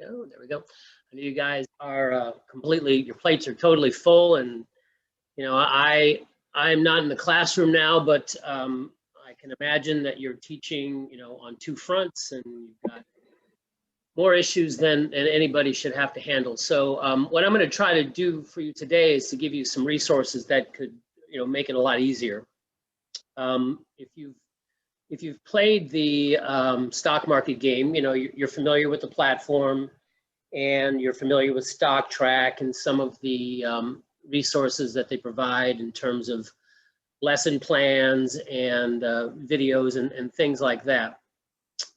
go. There we go. I know you guys are completely, your plates are totally full, and you know, I'm not in the classroom now, but I can imagine that you're teaching, you know, on two fronts, and you've got more issues than anybody should have to handle. So what I'm going to try to do for you today is to give you some resources that could, you know, make it a lot easier. If you've played the stock market game, you know, you're familiar with the platform, and you're familiar with Stock Track and some of the resources that they provide in terms of lesson plans and videos and things like that.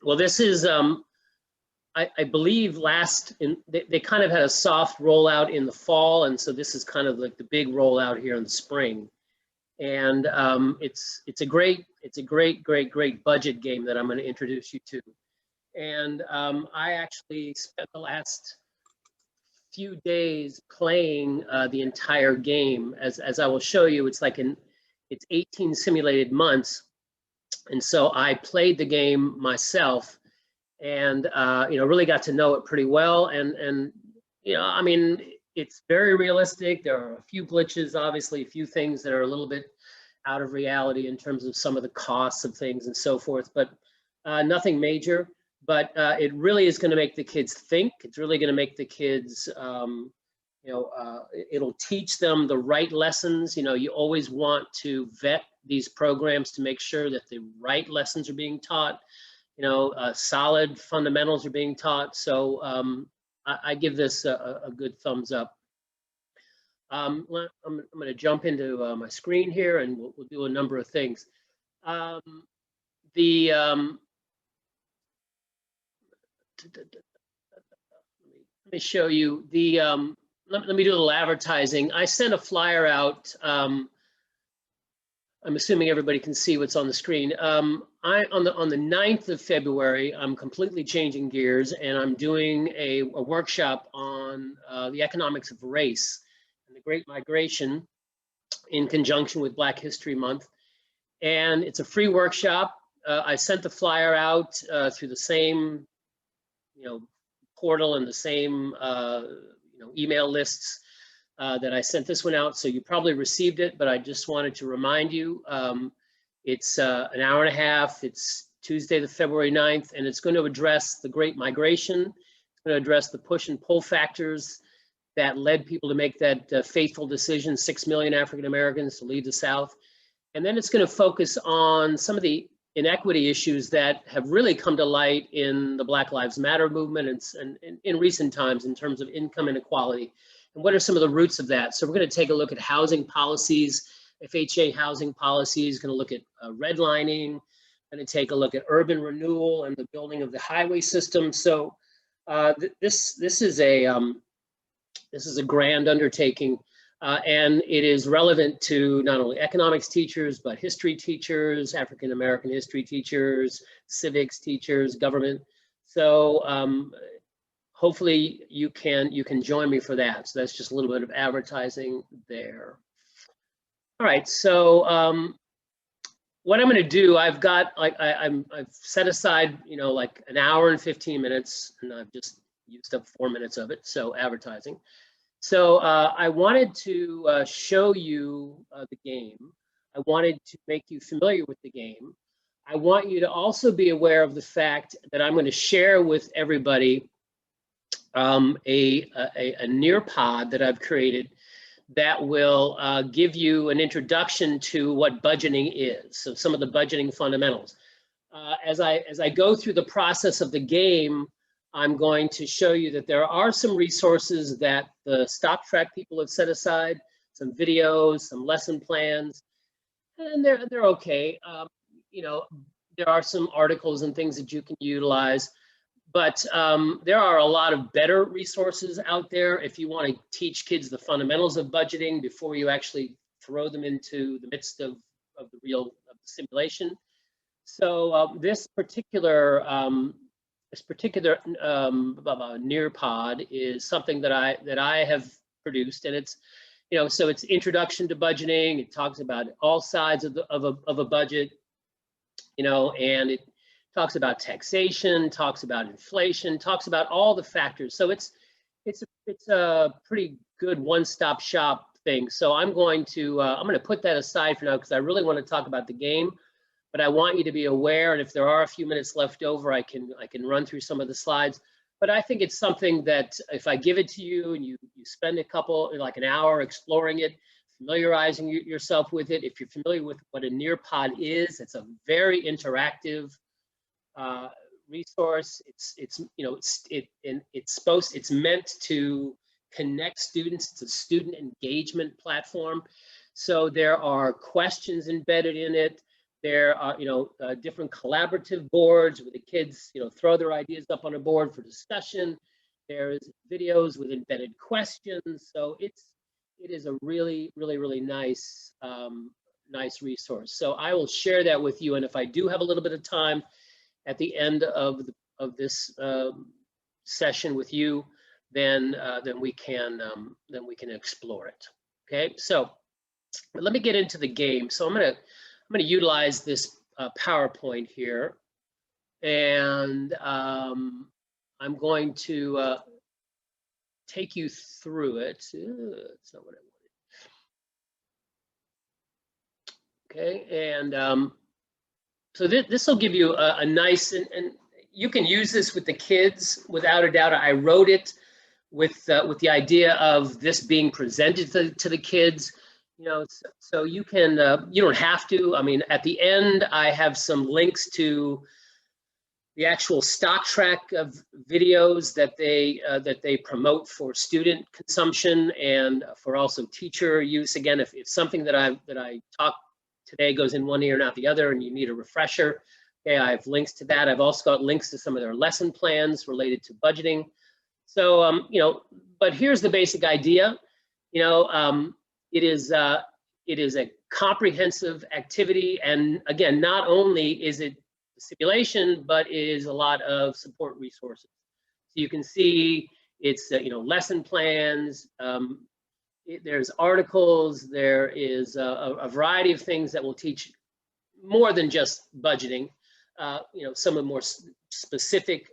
Well, this is, I believe they kind of had a soft rollout in the fall, and so this is kind of like the big rollout here in the spring. And it's a great budget game that I'm going to introduce you to. And I actually spent the last few days playing the entire game. As I will show you, it's 18 simulated months, and so I played the game myself, and you know, really got to know it pretty well. And you know, I mean, it's very realistic. There are a few glitches, obviously, a few things that are a little bit out of reality in terms of some of the costs of things and so forth, but nothing major. But it really is going to make the kids think. It's really going to make the kids, you know, it'll teach them the right lessons. You know, you always want to vet these programs to make sure that the right lessons are being taught. You know, solid fundamentals are being taught. So I give this a good thumbs up. I'm going to jump into my screen here, and we'll do a number of things. Let me show you the. Let me do a little advertising. I sent a flyer out. I'm assuming everybody can see what's on the screen. On the 9th of February, I'm completely changing gears, and I'm doing a workshop on the economics of race and the Great Migration in conjunction with Black History Month. And it's a free workshop. I sent the flyer out through the same, you know, portal and the same, you know, email lists that I sent this one out. So you probably received it, but I just wanted to remind you, it's an hour and a half. It's Tuesday, the February 9th, and it's going to address the Great Migration. It's going to address the push and pull factors that led people to make that fateful decision, 6 million African Americans to leave the South. And then it's going to focus on some of the inequity issues that have really come to light in the Black Lives Matter movement and in recent times in terms of income inequality. And what are some of the roots of that? So we're going to take a look at housing policies, FHA housing policies, going to look at redlining, going to take a look at urban renewal and the building of the highway system. So this is a grand undertaking, and it is relevant to not only economics teachers, but history teachers, African American history teachers, civics teachers, government. So hopefully you can join me for that. So that's just a little bit of advertising there. All right, so what I'm going to do, I've set aside, you know, like an hour and 15 minutes, and I've just used up 4 minutes of it. So advertising. So I wanted to show you the game. I wanted to make you familiar with the game. I want you to also be aware of the fact that I'm going to share with everybody a Nearpod that I've created that will give you an introduction to what budgeting is, so some of the budgeting fundamentals. As I go through the process of the game, I'm going to show you that there are some resources that the Stock Track people have set aside, some videos, some lesson plans, and they're okay. You know, there are some articles and things that you can utilize. But there are a lot of better resources out there if you want to teach kids the fundamentals of budgeting before you actually throw them into the midst of the simulation. So this particular Nearpod is something that I have produced, and it's, you know, so it's introduction to budgeting. It talks about all sides of a budget, you know, and it talks about taxation, talks about inflation, talks about all the factors. So it's a pretty good one-stop shop thing. So I'm going to put that aside for now because I really want to talk about the game, but I want you to be aware. And if there are a few minutes left over, I can run through some of the slides. But I think it's something that if I give it to you and you spend like an hour exploring it, familiarizing yourself with it. If you're familiar with what a Nearpod is, it's a very interactive resource. It's meant to connect students. It's a student engagement platform. So there are questions embedded in it. There are, different collaborative boards where the kids, throw their ideas up on a board for discussion. There's videos with embedded questions. So it is a really, really, really nice, nice resource. So I will share that with you. And if I do have a little bit of time at the end of this session with you, then we can explore it. Okay. So let me get into the game. So I'm gonna utilize this PowerPoint here, and I'm going to take you through it. It's not what I wanted. Okay, and so this will give you a nice, and you can use this with the kids without a doubt. I wrote it with the idea of this being presented to the kids. So you can, you don't have to. I mean, at the end, I have some links to the actual stock track of videos that they promote for student consumption and for also teacher use. Again, if something that I talk today goes in one ear and out the other, and you need a refresher, okay, I have links to that. I've also got links to some of their lesson plans related to budgeting. So, but here's the basic idea. It is a comprehensive activity, and again, not only is it simulation, but it is a lot of support resources. So you can see it's lesson plans. There's articles. There is a variety of things that will teach more than just budgeting. Some of the more specific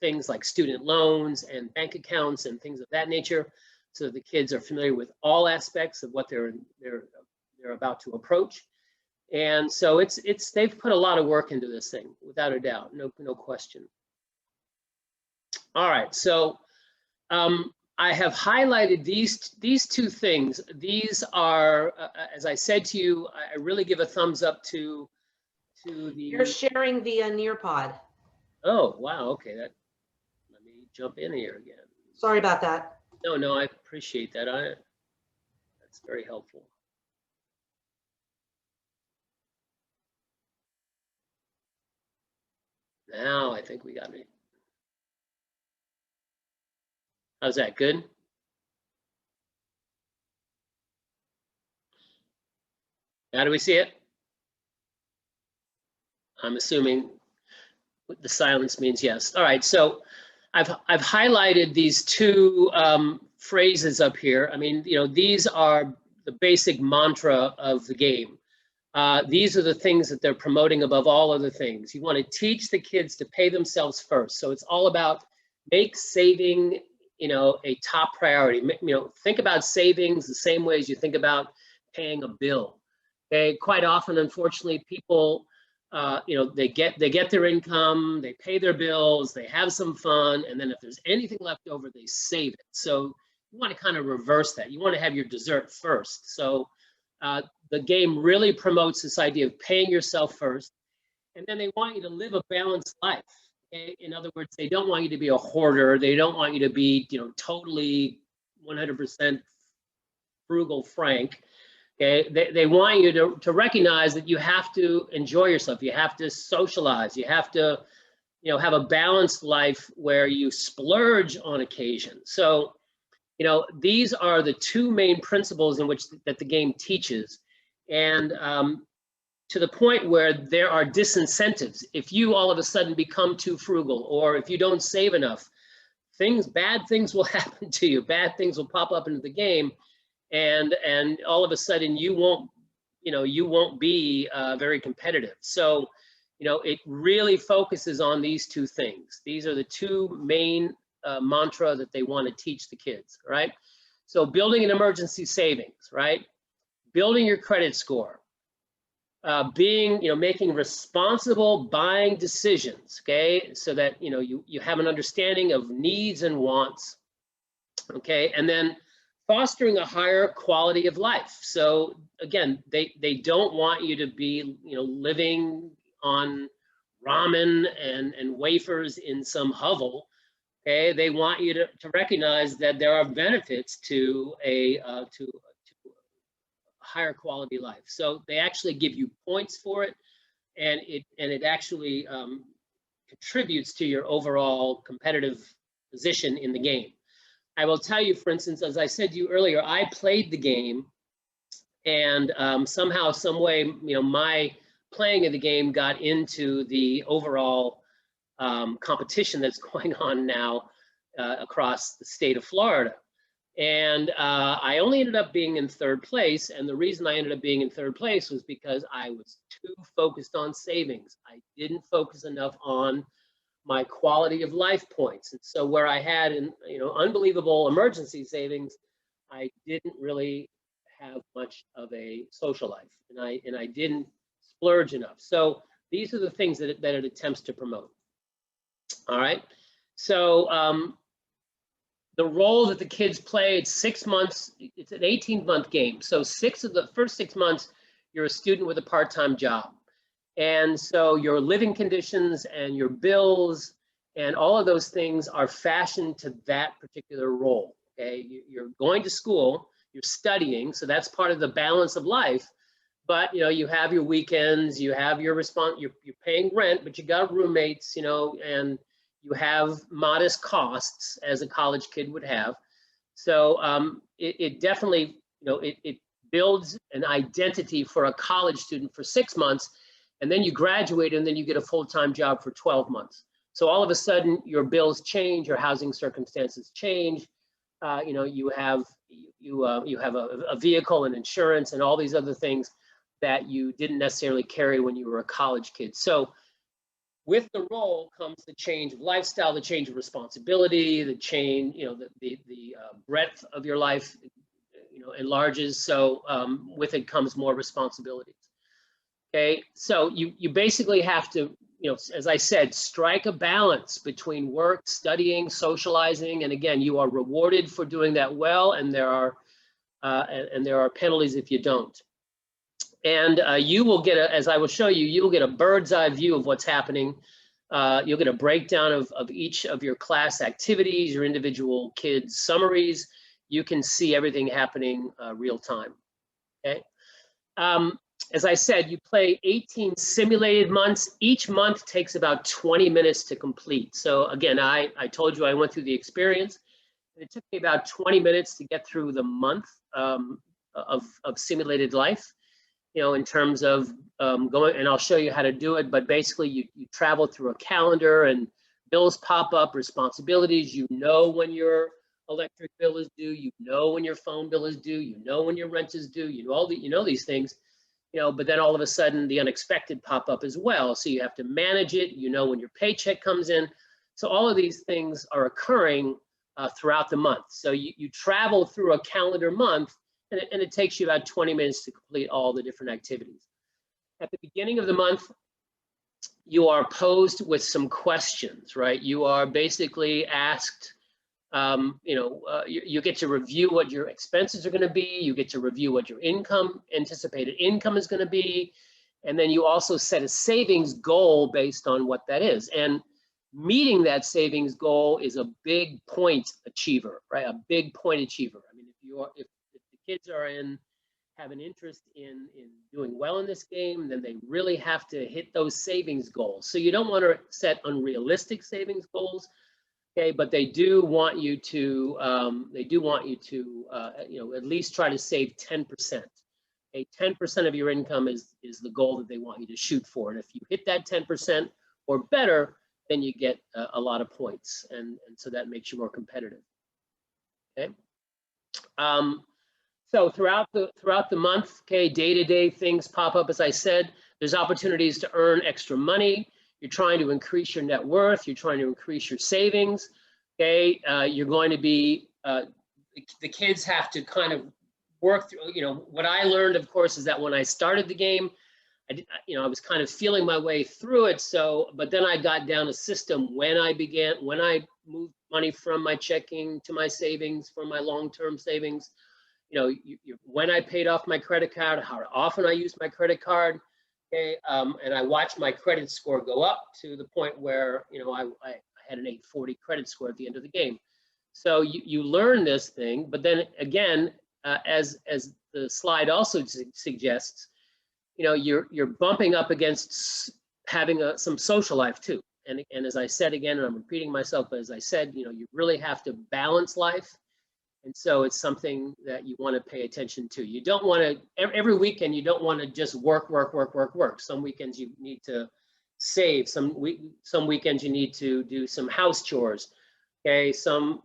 things like student loans and bank accounts and things of that nature, so the kids are familiar with all aspects of what they're about to approach. And so they've put a lot of work into this thing, without a doubt, no question. All right, so I have highlighted these two things. These are, as I said to you, I really give a thumbs up to the. You're sharing via Nearpod. Oh wow, okay. Let me jump in here again. Sorry about that. No, I appreciate that. That's very helpful. Now I think we got it. How's that? Good? How do we see it? I'm assuming the silence means yes. All right, so I've highlighted these two phrases up here. I mean, these are the basic mantra of the game. These are the things that they're promoting above all other things. You want to teach the kids to pay themselves first. So it's all about make saving, a top priority. Think about savings the same way as you think about paying a bill. Okay, quite often, unfortunately, people, they get their income, they pay their bills, they have some fun, and then if there's anything left over, they save it. So you want to kind of reverse that. You want to have your dessert first. So the game really promotes this idea of paying yourself first, and then they want you to live a balanced life. Okay? In other words, they don't want you to be a hoarder. They don't want you to be, totally 100% frugal Frank. Okay? They want you to recognize that you have to enjoy yourself. You have to socialize. You have to, have a balanced life where you splurge on occasion. So, these are the two main principles in which that the game teaches. And to the point where there are disincentives. If you all of a sudden become too frugal, or if you don't save enough, bad things will happen to you. Bad things will pop up into the game, and all of a sudden you won't be very competitive. So, it really focuses on these two things. These are the two main mantra that they want to teach the kids, right? So building an emergency savings, right? Building your credit score, making responsible buying decisions, okay? So that, you have an understanding of needs and wants, okay? And then fostering a higher quality of life. So again, they don't want you to be, living on ramen and wafers in some hovel. Okay, they want you to recognize that there are benefits to a higher quality life. So they actually give you points for it, and it actually contributes to your overall competitive position in the game. I will tell you, for instance, as I said to you earlier, I played the game, and somehow, some way, my playing of the game got into the overall competition that's going on now across the state of Florida. And I only ended up being in third place. And the reason I ended up being in third place was because I was too focused on savings. I didn't focus enough on my quality of life points. And so where I had unbelievable emergency savings, I didn't really have much of a social life, and I didn't splurge enough. So these are the things that it attempts to promote. All right. So the role that the kids play, it's 6 months. It's an 18-month game. So the first 6 months, you're a student with a part-time job. And so your living conditions and your bills and all of those things are fashioned to that particular role. Okay, you're going to school, you're studying, so that's part of the balance of life. But you have your weekends, you have your you're paying rent, but you got roommates, and you have modest costs as a college kid would have. So it definitely, it builds an identity for a college student for 6 months. And then you graduate, and then you get a full-time job for 12 months. So all of a sudden, your bills change, your housing circumstances change. You have a vehicle and insurance and all these other things that you didn't necessarily carry when you were a college kid. So with the role comes the change of lifestyle, the change of responsibility, the change, the breadth of your life, enlarges. So with it comes more responsibilities. Okay, so you basically have to, as I said, strike a balance between work, studying, socializing, and again, you are rewarded for doing that well, and there are penalties if you don't. And you will get as I will show you, you'll get a bird's eye view of what's happening. You'll get a breakdown of each of your class activities, your individual kids' summaries. You can see everything happening real time. Okay. As I said, you play 18 simulated months. Each month takes about 20 minutes to complete. So again, I told you I went through the experience. And it took me about 20 minutes to get through the month of simulated life, in terms of going, and I'll show you how to do it, but basically you travel through a calendar and bills pop up, responsibilities, when your electric bill is due, when your phone bill is due, when your rent is due, these things. But then all of a sudden the unexpected pop up as well. So you have to manage it, when your paycheck comes in. So all of these things are occurring throughout the month. So you travel through a calendar month, and it takes you about 20 minutes to complete all the different activities. At the beginning of the month, you are posed with some questions, right? You are basically asked, you get to review what your expenses are going to be. You get to review what your anticipated income is going to be. And then you also set a savings goal based on what that is. And meeting that savings goal is a big point achiever, right? A big point achiever. I mean, if the kids have an interest in doing well in this game, then they really have to hit those savings goals. So you don't want to set unrealistic savings goals. Okay, but they do want you to at least try to save 10%. Okay, 10% of your income is the goal that they want you to shoot for. And if you hit that 10% or better, then you get a lot of points, and so that makes you more competitive. Okay. So throughout the month, okay, day-to-day things pop up. As I said, there's opportunities to earn extra money. You're trying to increase your net worth. You're trying to increase your savings. Okay, you're going to be the kids have to kind of work through. You know, what I learned, of course, is that when I started the game, I was kind of feeling my way through it. So, but then I got down a system when I moved money from my checking to my savings, from my long-term savings. You know, when I paid off my credit card, how often I used my credit card, okay, and I watched my credit score go up to the point where, you know, I had an 840 credit score at the end of the game. So you learn this thing, but then again, as the slide also suggests, you know, you're bumping up against having some social life too. And as I said again, and I'm repeating myself, but as I said, you know, you really have to balance life. And so it's something that you want to pay attention to. You don't want to, every weekend, you don't want to just work. Some weekends you need to save. Some weekends you need to do some house chores. Okay, some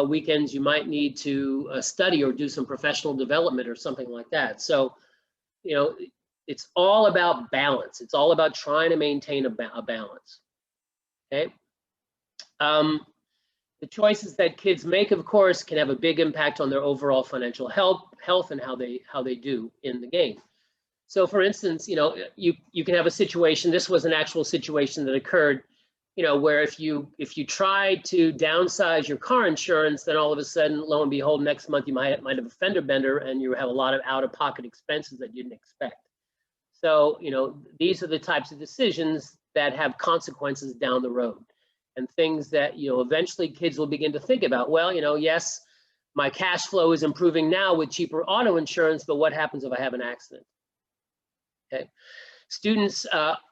weekends you might need to study or do some professional development or something like that. So, you know, it's all about balance. It's all about trying to maintain a balance. Okay. The choices that kids make, of course, can have a big impact on their overall financial health and how they do in the game. So, for instance, you know, you can have a situation. This was an actual situation that occurred, you know, where if you try to downsize your car insurance, then all of a sudden, lo and behold, next month you might have a fender bender and you have a lot of out-of-pocket expenses that you didn't expect. So, you know, these are the types of decisions that have consequences down the road, and things that, you know, eventually kids will begin to think about. Well, you know, yes, my cash flow is improving now with cheaper auto insurance, but what happens if I have an accident? Okay. Students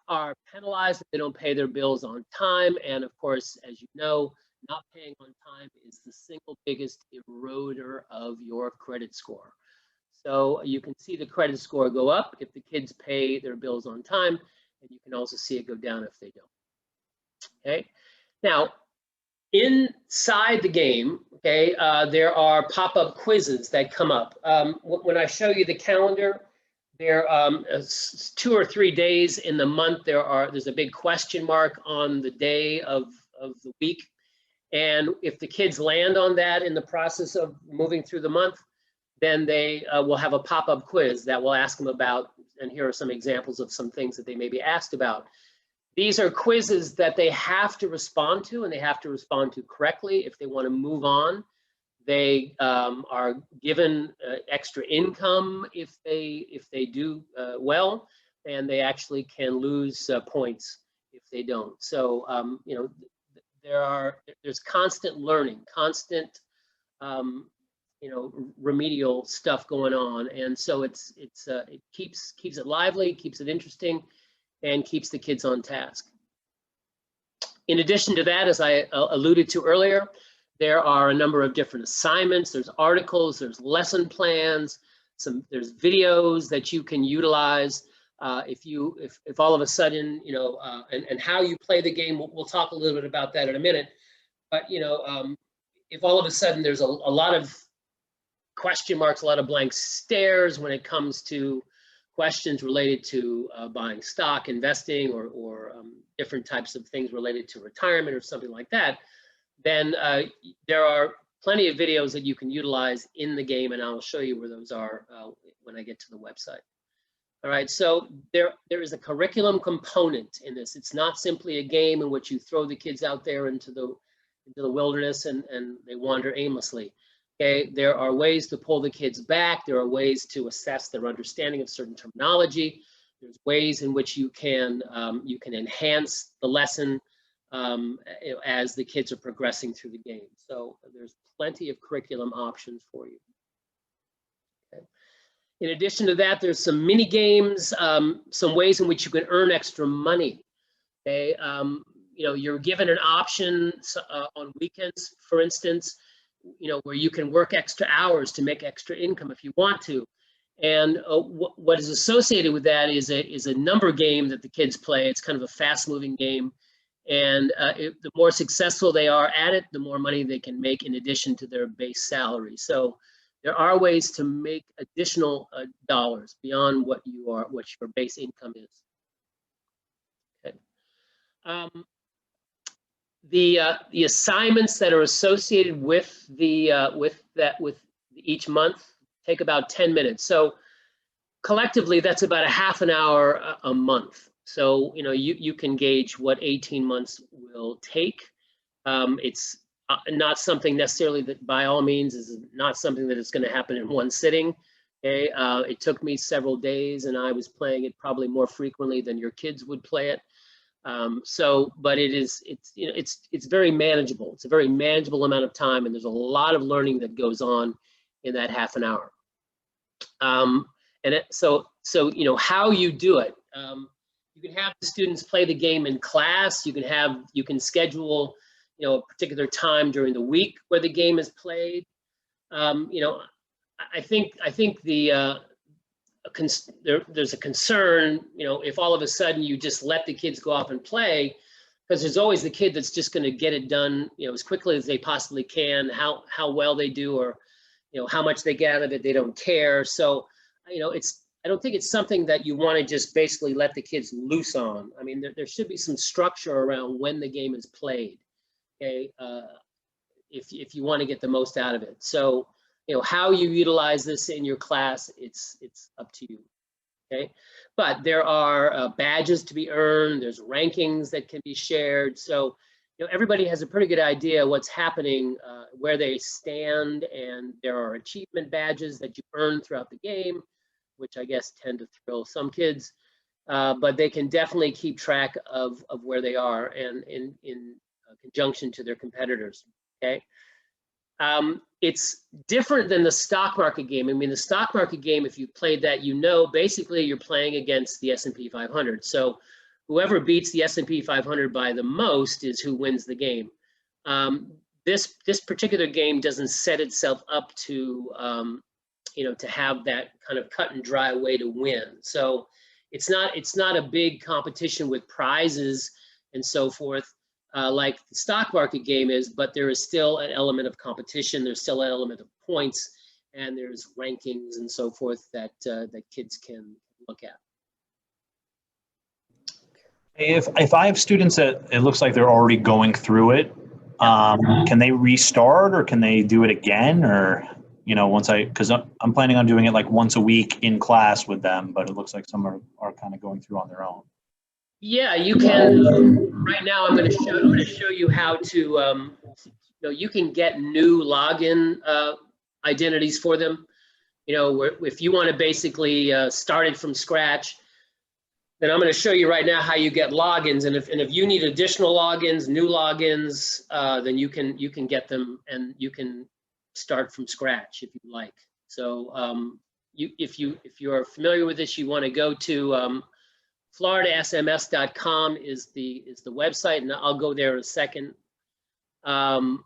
are penalized if they don't pay their bills on time. And of course, as you know, not paying on time is the single biggest eroder of your credit score. So you can see the credit score go up if the kids pay their bills on time, and you can also see it go down if they don't. Okay. Now, inside the game, okay, there are pop-up quizzes that come up. When I show you the calendar, there 2 or 3 days in the month, there's a big question mark on the day of the week. And if the kids land on that in the process of moving through the month, then they will have a pop-up quiz that will ask them about, and here are some examples of some things that they may be asked about. These are quizzes that they have to respond to, and they have to respond to correctly if they want to move on. They are given extra income if they do well, and they actually can lose points if they don't. So you know, there's constant learning, constant you know, remedial stuff going on, and so it keeps it lively, keeps it interesting, and keeps the kids on task. In addition to that, as I alluded to earlier, there are a number of different assignments. There's articles, there's lesson plans, there's videos that you can utilize. If all of a sudden, you know, and how you play the game, we'll talk a little bit about that in a minute. But you know, if all of a sudden there's a lot of question marks, a lot of blank stares when it comes to questions related to buying stock, investing, or different types of things related to retirement or something like that, then there are plenty of videos that you can utilize in the game, and I'll show you where those are when I get to the website. All right, so there is a curriculum component in this. It's not simply a game in which you throw the kids out there into the wilderness and they wander aimlessly. Okay, there are ways to pull the kids back. There are ways to assess their understanding of certain terminology. There's ways in which you can enhance the lesson as the kids are progressing through the game. So there's plenty of curriculum options for you. Okay. In addition to that, there's some mini games, some ways in which you can earn extra money. Okay, you know, you're given an option on weekends, for instance, you know, where you can work extra hours to make extra income if you want to. And what is associated with that is a number game that the kids play. It's kind of a fast-moving game, and the more successful they are at it, the more money they can make in addition to their base salary. So there are ways to make additional dollars beyond what your base income is. Okay. The assignments that are associated with with each month take about 10 minutes. So collectively, that's about a half an hour a month. So you can gauge what 18 months will take. It's not something necessarily that, by all means, is not something that is going to happen in one sitting. Okay, it took me several days, and I was playing it probably more frequently than your kids would play it. But it's very manageable. It's a very manageable amount of time, and there's a lot of learning that goes on in that half an hour. So how you do it. You can have the students play the game in class. You can schedule a particular time during the week where the game is played. I think there's a concern, if all of a sudden you just let the kids go off and play, because there's always the kid that's just going to get it done, as quickly as they possibly can. How well they do, or how much they get out of it, they don't care. So I don't think it's something that you want to just basically let the kids loose on. I mean, there should be some structure around when the game is played. Okay, if you want to get the most out of it. So how you utilize this in your class, it's up to you. Okay, but there are badges to be earned. There's rankings that can be shared. So everybody has a pretty good idea what's happening, where they stand, and there are achievement badges that you earn throughout the game, which I guess tend to thrill some kids, but they can definitely keep track of where they are, and in conjunction to their competitors. Okay. It's different than the stock market game. I mean, the stock market game, if you played that, basically you're playing against the S&P 500. So whoever beats the S&P 500 by the most is who wins the game. This particular game doesn't set itself up to to have that kind of cut and dry way to win. So it's not a big competition with prizes and so forth, like the stock market game is, but there is still an element of competition. There's still an element of points, and there's rankings and so forth that kids can look at. If I have students that it looks like they're already going through it, can they restart, or can they do it again? Or because I'm planning on doing it like once a week in class with them, but it looks like some are kind of going through on their own. Yeah, you can. Right now, I'm going to show you how to. You can get new login identities for them. If you want to basically start it from scratch, then I'm going to show you right now how you get logins. And if you need additional logins, new logins, then you can get them, and you can start from scratch if you like. So if you're familiar with this, you want to go to floridasms.com is the website, and I'll go there in a second. And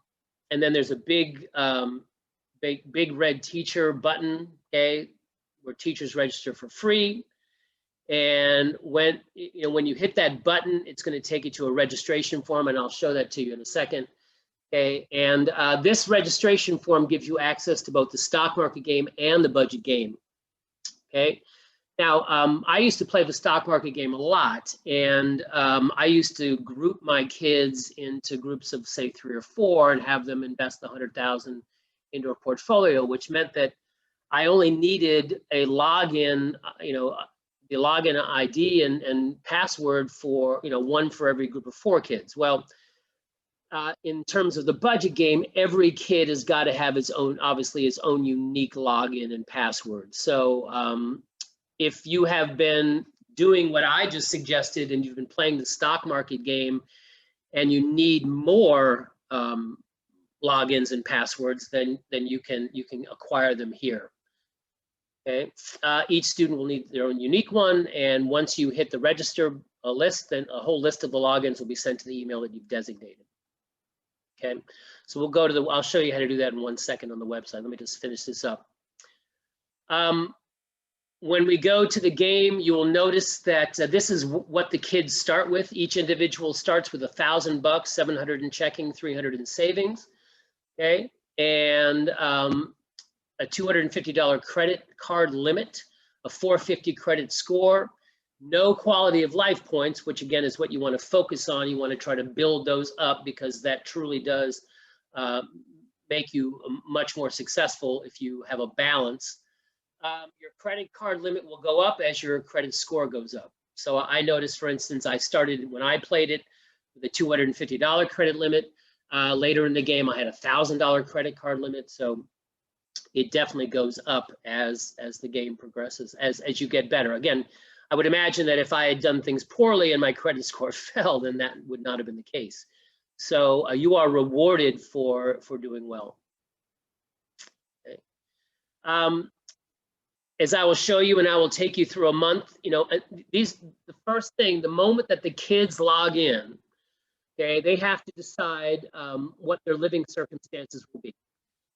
then there's a big red teacher button, okay, where teachers register for free. And when you hit that button, it's going to take you to a registration form, and I'll show that to you in a second. Okay, and this registration form gives you access to both the stock market game and the budget game. Okay, now I used to play the stock market game a lot, and I used to group my kids into groups of say 3 or 4 and have them invest $100,000 into a portfolio, which meant that I only needed a login, the login ID and password for one for every group of 4 kids. Well, in terms of the budget game, every kid has got to have his own, obviously, his own unique login and password. So if you have been doing what I just suggested, and you've been playing the stock market game, and you need more logins and passwords, then you can acquire them here. Okay, each student will need their own unique one, and once you hit the register list, then a whole list of the logins will be sent to the email that you've designated. Okay, so we'll go to I'll show you how to do that in 1 second on the website. Let me just finish this up. When we go to the game, you will notice that this is what the kids start with. Each individual starts with $1,000, 700 in checking, 300 in savings. Okay, and a $250 credit card limit, a 450 credit score, no quality of life points, which again is what you want to focus on. You want to try to build those up because that truly does make you much more successful if you have a balance. Your credit card limit will go up as your credit score goes up. So I noticed, for instance, I started when I played it with a $250 credit limit. Later in the game, I had a $1,000 credit card limit. So it definitely goes up as the game progresses, as you get better. Again, I would imagine that if I had done things poorly and my credit score fell, then that would not have been the case. So you are rewarded for doing well. Okay. As I will show you, and I will take you through a month, you know, the first thing, the moment that the kids log in, okay, they have to decide what their living circumstances will be.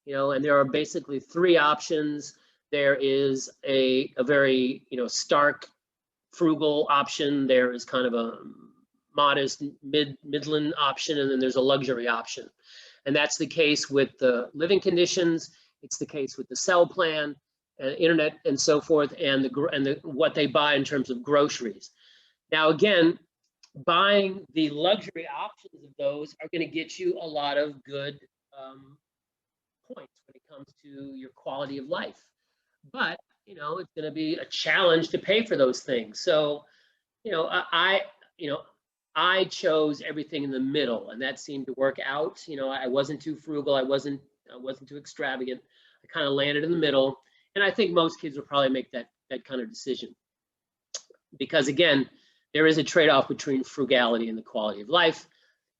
You know, and there are basically three options. There is a very, you know, stark, frugal option. There is kind of a modest midland option, and then there's a luxury option. And that's the case with the living conditions. It's the case with the cell plan, internet, and so forth, and what they buy in terms of groceries. Now, again, buying the luxury options of those are going to get you a lot of good points when it comes to your quality of life. But, you know, it's going to be a challenge to pay for those things. So, you know, I chose everything in the middle, and that seemed to work out. You know, I wasn't too frugal. I wasn't too extravagant. I kind of landed in the middle. And I think most kids will probably make that kind of decision. Because again, there is a trade-off between frugality and the quality of life.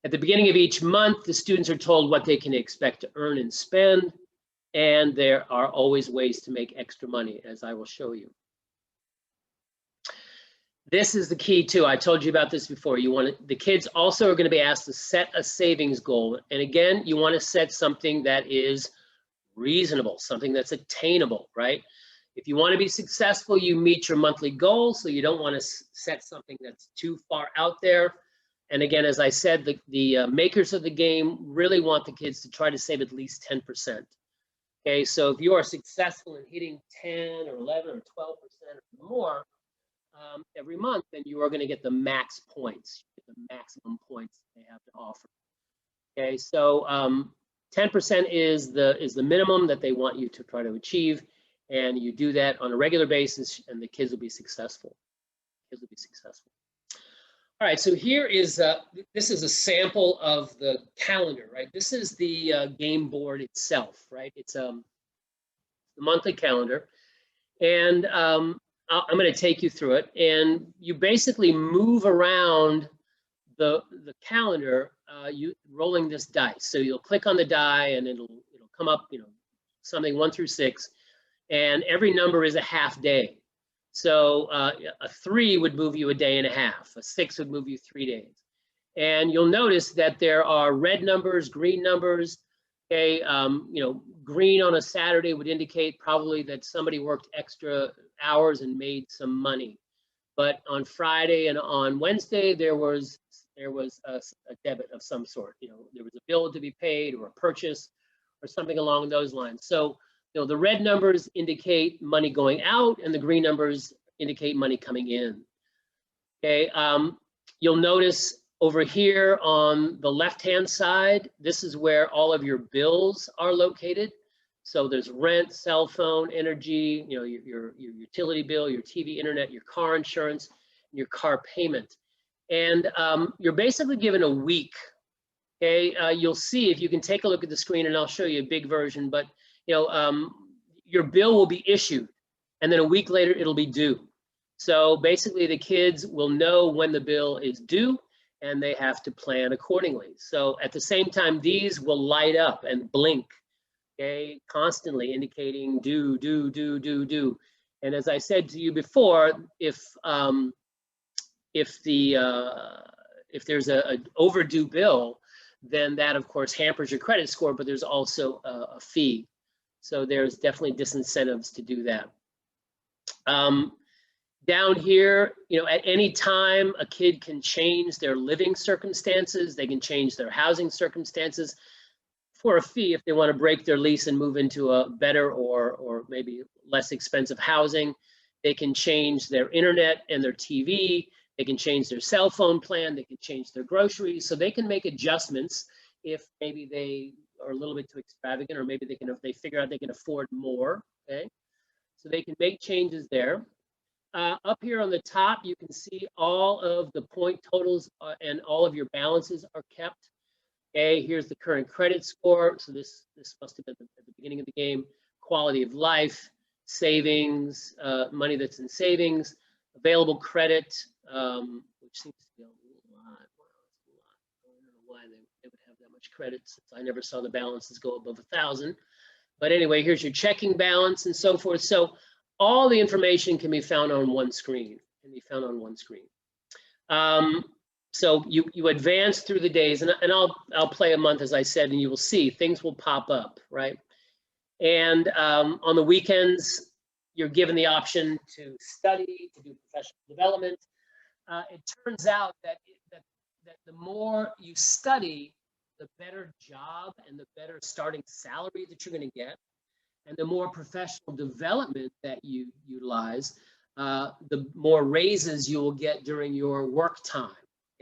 At the beginning of each month, the students are told what they can expect to earn and spend, and there are always ways to make extra money, as I will show you. This is the key too. I told you about this before. The kids also are going to be asked to set a savings goal. And again, you want to set something that is reasonable, something that's attainable, right? If you want to be successful, you meet your monthly goal. So you don't want to set something that's too far out there. And again, as I said, the makers of the game really want the kids to try to save at least 10%. Okay, so if you are successful in hitting 10 or 11 or 12% or more every month, then you are going to get the max points, the maximum points they have to offer. Okay, so 10% is the minimum that they want you to try to achieve, and you do that on a regular basis, and the kids will be successful. Kids will be successful. All right, so here is this is a sample of the calendar, right? This is the game board itself, right? It's the monthly calendar, and I'm going to take you through it. And you basically move around the calendar, you rolling this dice. So you'll click on the die, and it'll come up, you know, something 1 through 6, and every number is a half day. So a 3 would move you a day and a half. A 6 would move you 3 days. And you'll notice that there are red numbers, green numbers. Okay, you know, green on a Saturday would indicate probably that somebody worked extra hours and made some money. But on Friday and on Wednesday, there was a debit of some sort. You know, there was a bill to be paid or a purchase or something along those lines. So, you know, the red numbers indicate money going out, and the green numbers indicate money coming in. Okay, you'll notice over here on the left-hand side, this is where all of your bills are located. So there's rent, cell phone, energy, you know, your utility bill, your TV, internet, your car insurance, and your car payment. And you're basically given a week. Okay, you'll see if you can take a look at the screen, and I'll show you a big version, but you know, your bill will be issued, and then a week later it'll be due. So basically the kids will know when the bill is due, and they have to plan accordingly. So at the same time, these will light up and blink, okay, constantly indicating due, due, due, due, due. And as I said to you before, if there's an overdue bill, then that of course hampers your credit score, but there's also a fee. So there's definitely disincentives to do that. Down here, you know, at any time, a kid can change their living circumstances. They can change their housing circumstances. for a fee if they want to break their lease and move into a better or maybe less expensive housing. They can change their internet and their TV. They can change their cell phone plan. They can change their groceries. So they can make adjustments if maybe they are a little bit too extravagant, or maybe they can, if they figure out they can afford more. Okay, so they can make changes there. Up here on the top, you can see all of the point totals and all of your balances are kept. Okay, here's the current credit score. So this must have been at the beginning of the game. Quality of life, savings, money that's in savings, available credit, which seems to be a lot. I don't know why they would have that much credit, since I never saw the balances go above 1,000. But anyway, here's your checking balance and so forth. So all the information can be found on one screen. So you advance through the days, and I'll play a month, as I said, and you will see things will pop up, right? And on the weekends, you're given the option to study, to do professional development. It turns out that the more you study, the better job and the better starting salary that you're going to get. And the more professional development that you utilize, the more raises you will get during your work time.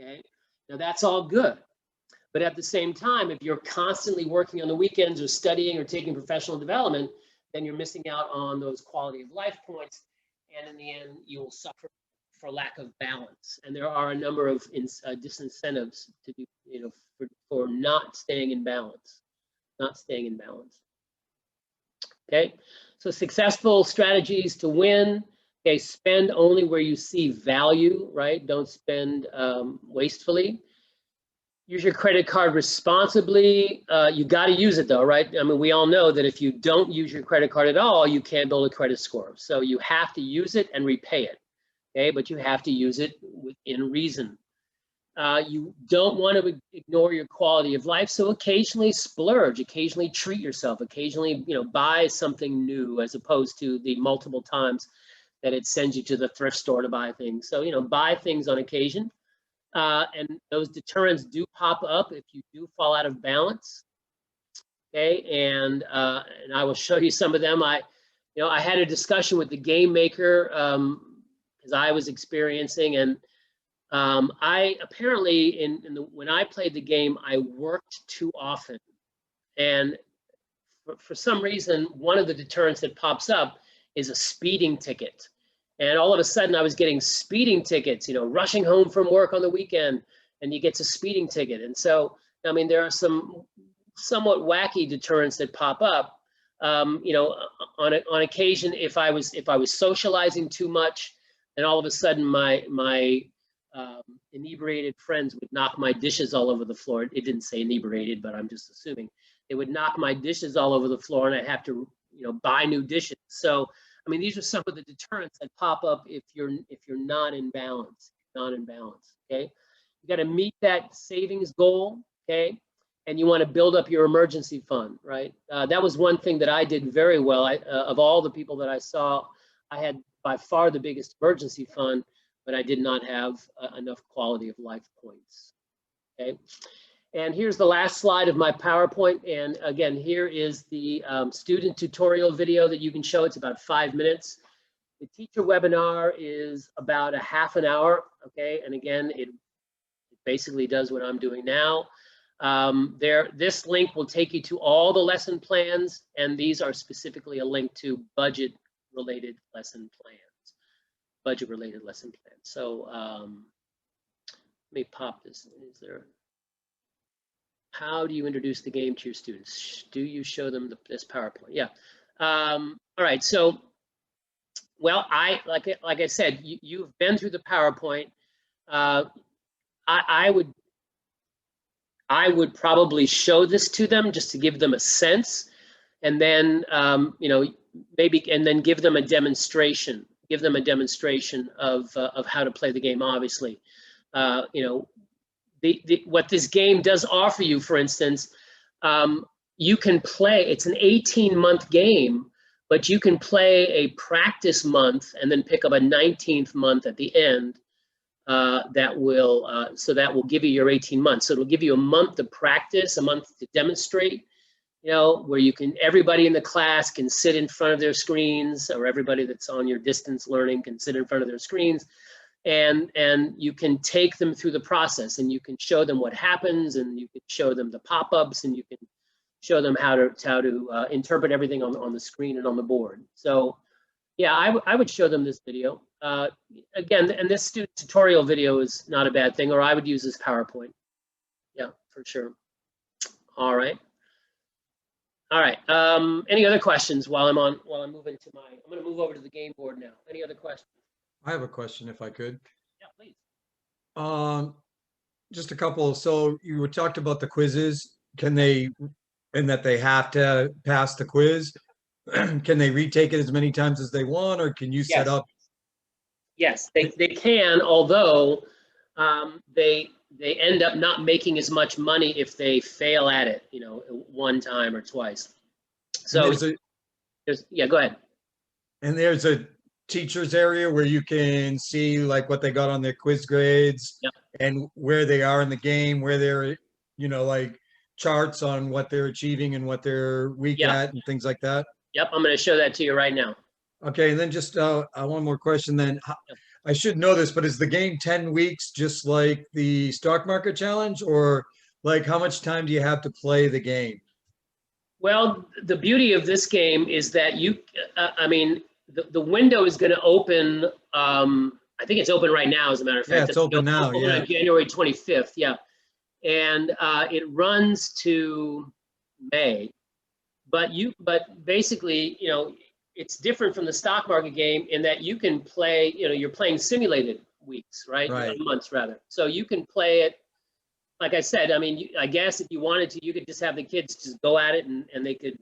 Okay, now that's all good. But at the same time, if you're constantly working on the weekends or studying or taking professional development, then you're missing out on those quality of life points. And in the end, you will suffer for lack of balance. And there are a number of disincentives to do, for not staying in balance, Okay, so successful strategies to win. Okay, spend only where you see value, right? Don't spend wastefully. Use your credit card responsibly. You got to use it though, right? I mean, we all know that if you don't use your credit card at all, you can't build a credit score. So you have to use it and repay it, okay? But you have to use it within reason. You don't want to ignore your quality of life. So occasionally splurge, occasionally treat yourself, occasionally, buy something new, as opposed to the multiple times that it sends you to the thrift store to buy things. So, buy things on occasion. And those deterrents do pop up if you do fall out of balance. Okay, and I will show you some of them. I had a discussion with the game maker because I was experiencing, and I apparently when I played the game, I worked too often, and for some reason, one of the deterrents that pops up is a speeding ticket. And all of a sudden I was getting speeding tickets, rushing home from work on the weekend, and you get a speeding ticket. And so, I mean, there are some somewhat wacky deterrents that pop up. On occasion, if I was socializing too much, and all of a sudden my inebriated friends would knock my dishes all over the floor. It didn't say inebriated, but I'm just assuming. They would knock my dishes all over the floor, and I'd have to, buy new dishes. So, I mean, these are some of the deterrents that pop up if you're not in balance. Okay, you got to meet that savings goal. Okay, and you want to build up your emergency fund, right? That was one thing that I did very well. Of all the people that I saw, I had by far the biggest emergency fund, but I did not have enough quality of life points. Okay. And here's the last slide of my PowerPoint. And again, here is the student tutorial video that you can show. It's about 5 minutes. The teacher webinar is about a half an hour, okay? And again, it basically does what I'm doing now. This link will take you to all the lesson plans, and these are specifically a link to budget-related lesson plans. So let me pop this. Is there? How do you introduce the game to your students? Do you show them this PowerPoint? Yeah. All right. So, well, like I said, you've been through the PowerPoint. I would probably show this to them just to give them a sense, and then maybe give them a demonstration. Give them a demonstration of how to play the game. Obviously, what this game does offer you, for instance, you can play, it's an 18-month game, but you can play a practice month and then pick up a 19th month at the end. That will give you your 18 months. So it'll give you a month to practice, a month to demonstrate, you know, where you can, everybody in the class can sit in front of their screens, or everybody that's on your distance learning can sit in front of their screens, and you can take them through the process, and you can show them what happens, and you can show them the pop-ups, and you can show them how to interpret everything on the screen and on the board. So yeah, I would show them this video. Again, and this student tutorial video is not a bad thing, or I would use this PowerPoint. Yeah, for sure. All right. All right. Any other questions while I'm moving to I'm going to move over to the game board now. Any other questions? I have a question if I could. Yeah, please. Just a couple. So you were talked about the quizzes. Can they, and that they have to pass the quiz? Can they retake it as many times as they want, or can you set Yes. up? Yes, they can, although they end up not making as much money if they fail at it, you know, one time or twice. So yeah, go ahead. And there's a teacher's area where you can see like what they got on their quiz grades. Yep. And where they are in the game, where they're, you know, like charts on what they're achieving and what they're weak Yeah. at and things like that. Yep, I'm going to show that to you right now. Okay, and then just one more question then. I should know this, but is the game 10 weeks just like the stock market challenge, or like how much time do you have to play the game? Well, the beauty of this game is that I mean, the window is going to open, I think it's open right now, as a matter of fact. Yeah, it's open now, open yeah. on January 25th, yeah. And it runs to May. But basically, you know, it's different from the stock market game in that you can play, you know, you're playing simulated weeks, right? Right. Months rather. So you can play it, like I said, I mean, I guess if you wanted to, you could just have the kids just go at it and they could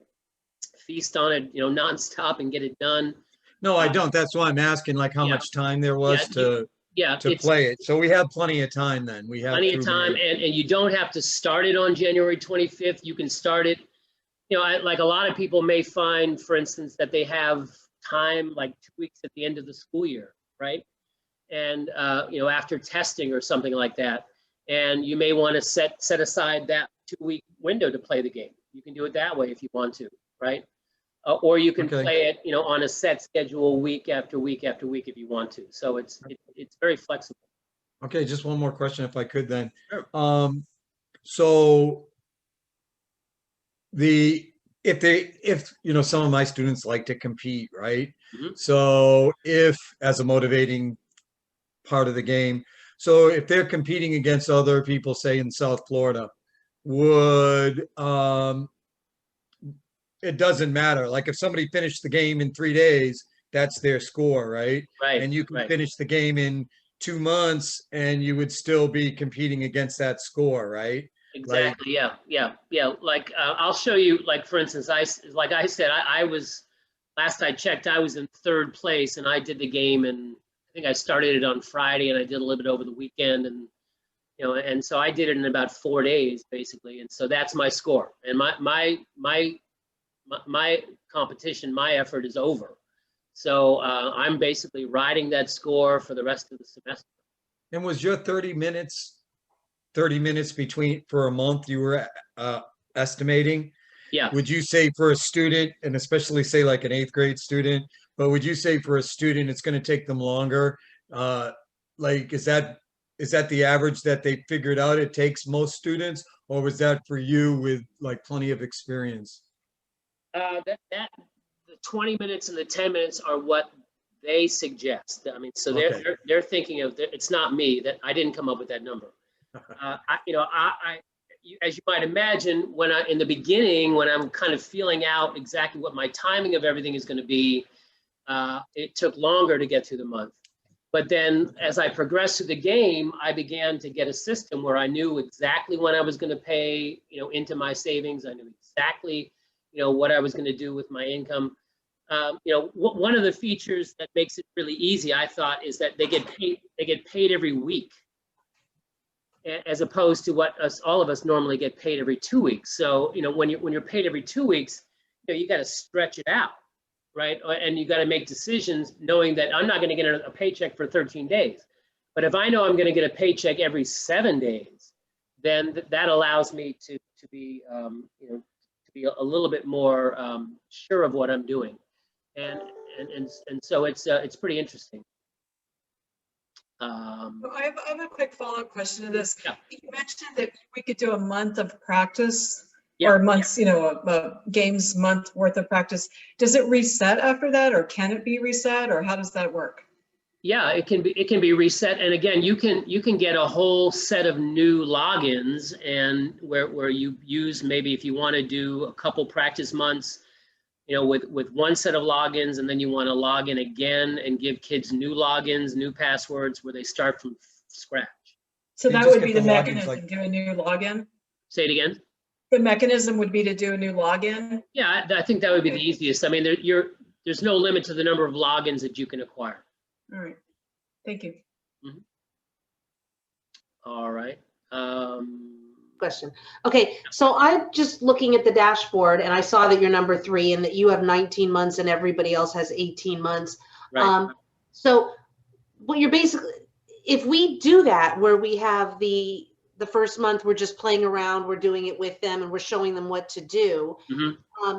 feast on it, you know, nonstop and get it done. No, I don't. That's why I'm asking like how Yeah. much time there was to It's play it. So we have plenty of time then. We have plenty of through time, May. and you don't have to start it on January 25th. You can start it, you know, like a lot of people may find, for instance, that they have time like 2 weeks at the end of the school year, right? And, you know, after testing or something like that. And you may want to set aside that 2-week window to play the game. You can do it that way if you want to, right? Or you can Okay. play it, you know, on a set schedule week after week after week if you want to. So it's very flexible. Okay, just one more question if I could then. Sure. So if you know, some of my students like to compete, right? Mhm. So if, as a motivating part of the game, so if they're competing against other people, say in South Florida, would it doesn't matter. Like if somebody finished the game in 3 days, that's their score, right? Right. And you can right. finish the game in 2 months and you would still be competing against that score, right? Exactly. Yeah. Like I'll show you. Like for instance, like I said, I was, last I checked, I was in 3rd place, and I did the game, and I think I started it on Friday, and I did a little bit over the weekend, and you know, and so I did it in about 4 days basically, and so that's my score, and my competition, my effort is over. So I'm basically riding that score for the rest of the semester. And was your 30 minutes between for a month you were estimating? Yeah. Would you say for a student, and especially say like an 8th grade student, but would you say for a student it's going to take them longer? Like, is that the average that they figured out it takes most students, or was that for you with like plenty of experience? The 20 minutes and the 10 minutes are what they suggest. I mean, so Okay. they're thinking of, it's not me, that I didn't come up with that number. As you might imagine, in the beginning, when I'm kind of feeling out exactly what my timing of everything is going to be, it took longer to get through the month. But then as I progressed through the game, I began to get a system where I knew exactly when I was going to pay, you know, into my savings. I knew exactly, you know, what I was going to do with my income. You know, one of the features that makes it really easy, I thought, is that they get paid every week, as opposed to what all of us normally get paid every 2 weeks. So, you know, when you're paid every 2 weeks, you know, you got to stretch it out, right? And you got to make decisions knowing that I'm not going to get a paycheck for 13 days. But if I know I'm going to get a paycheck every 7 days, then that allows me to be, you know, to be a little bit more sure of what I'm doing, and so it's pretty interesting. I have a quick follow-up question to this. Yeah. You mentioned that we could do a month of practice Yeah, or months, you know, a games month worth of practice. Does it reset after that, or can it be reset, or how does that work? Yeah, it can be reset, and again, you can get a whole set of new logins, and where you use, maybe if you want to do a couple practice months, you know, with one set of logins, and then you want to log in again and give kids new logins, new passwords, where they start from scratch. So You that just would get be the the logins, mechanism, like- do a new login? Say it again. The mechanism would be to do a new login? Yeah, I think that would be the easiest. I mean, there's no limit to the number of logins that you can acquire. All right, thank you. All right. Question. Okay, so I'm just looking at the dashboard and I saw that you're number 3 and that you have 19 months and everybody else has 18 months. Right. So what you're basically, if we do that where we have the first month, we're just playing around, we're doing it with them and we're showing them what to do.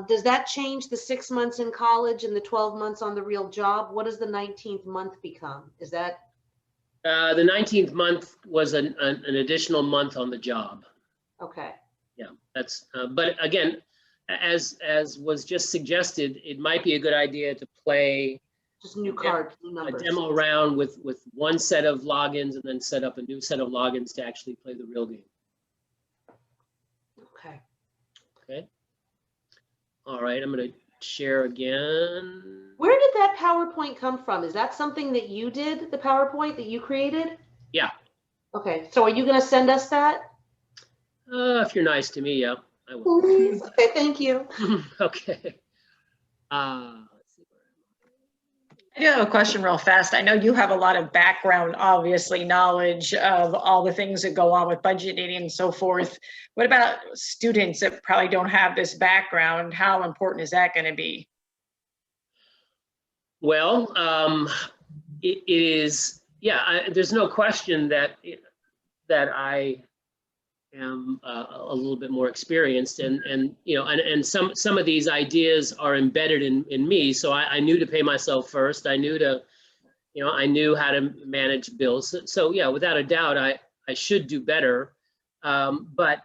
Does that change the 6 months in college and the 12 months on the real job? What does the 19th month become? Is that? The 19th month was an additional month on the job. Okay. Yeah, that's, but again, as was just suggested, it might be a good idea to play Just new cards, new a numbers. demo round with one set of logins and then set up a new set of logins to actually play the real game. Okay. Okay. All right, I'm going to share again. Where did that PowerPoint come from? Is that something that you did, the PowerPoint that you created? Yeah. Okay, so are you going to send us that? If you're nice to me, yeah, I will. Please. Okay, thank you. Okay. Let's see. I do have a question real fast. I know you have a lot of background, obviously, knowledge of all the things that go on with budgeting and so forth. What about students that probably don't have this background? How important is that going to be? Well, it is, yeah, there's no question that I am a little bit more experienced, and you know, and some of these ideas are embedded in me. So I knew to pay myself first. I knew to, you know, I knew how to manage bills. So yeah, without a doubt, I should do better. But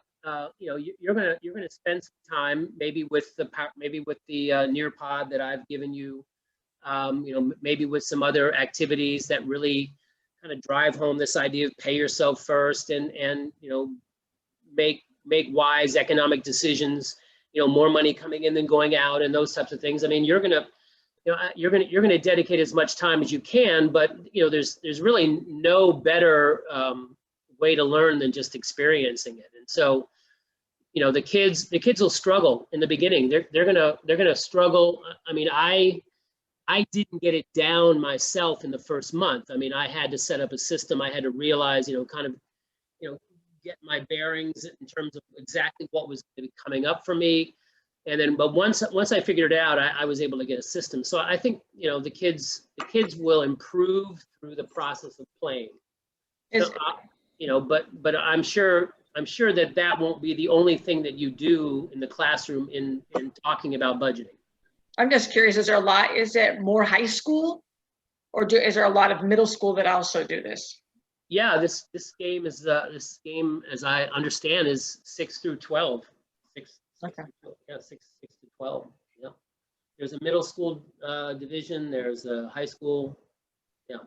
you know, you're gonna spend some time maybe with the Nearpod that I've given you. You know, maybe with some other activities that really kind of drive home this idea of pay yourself first, and you know, make wise economic decisions, you know, more money coming in than going out, and those types of things. I mean, you're gonna dedicate as much time as you can, but you know, there's really no better way to learn than just experiencing it. And so, you know, the kids will struggle in the beginning. They're gonna struggle. I mean, I didn't get it down myself in the first month. I mean, I had to set up a system. I had to realize, you know, kind of, you know, get my bearings in terms of exactly what was coming up for me. And then, but once I figured it out, I was able to get a system. So I think, you know, the kids will improve through the process of playing. So, you know, but I'm sure that won't be the only thing that you do in the classroom in talking about budgeting. I'm just curious, is it more high school, or is there a lot of middle school that also do this? Yeah, this game, as I understand, is 6 through 12. Okay. Yeah, 6 to 12. Yeah. There's a middle school division. There's a high school. Yeah.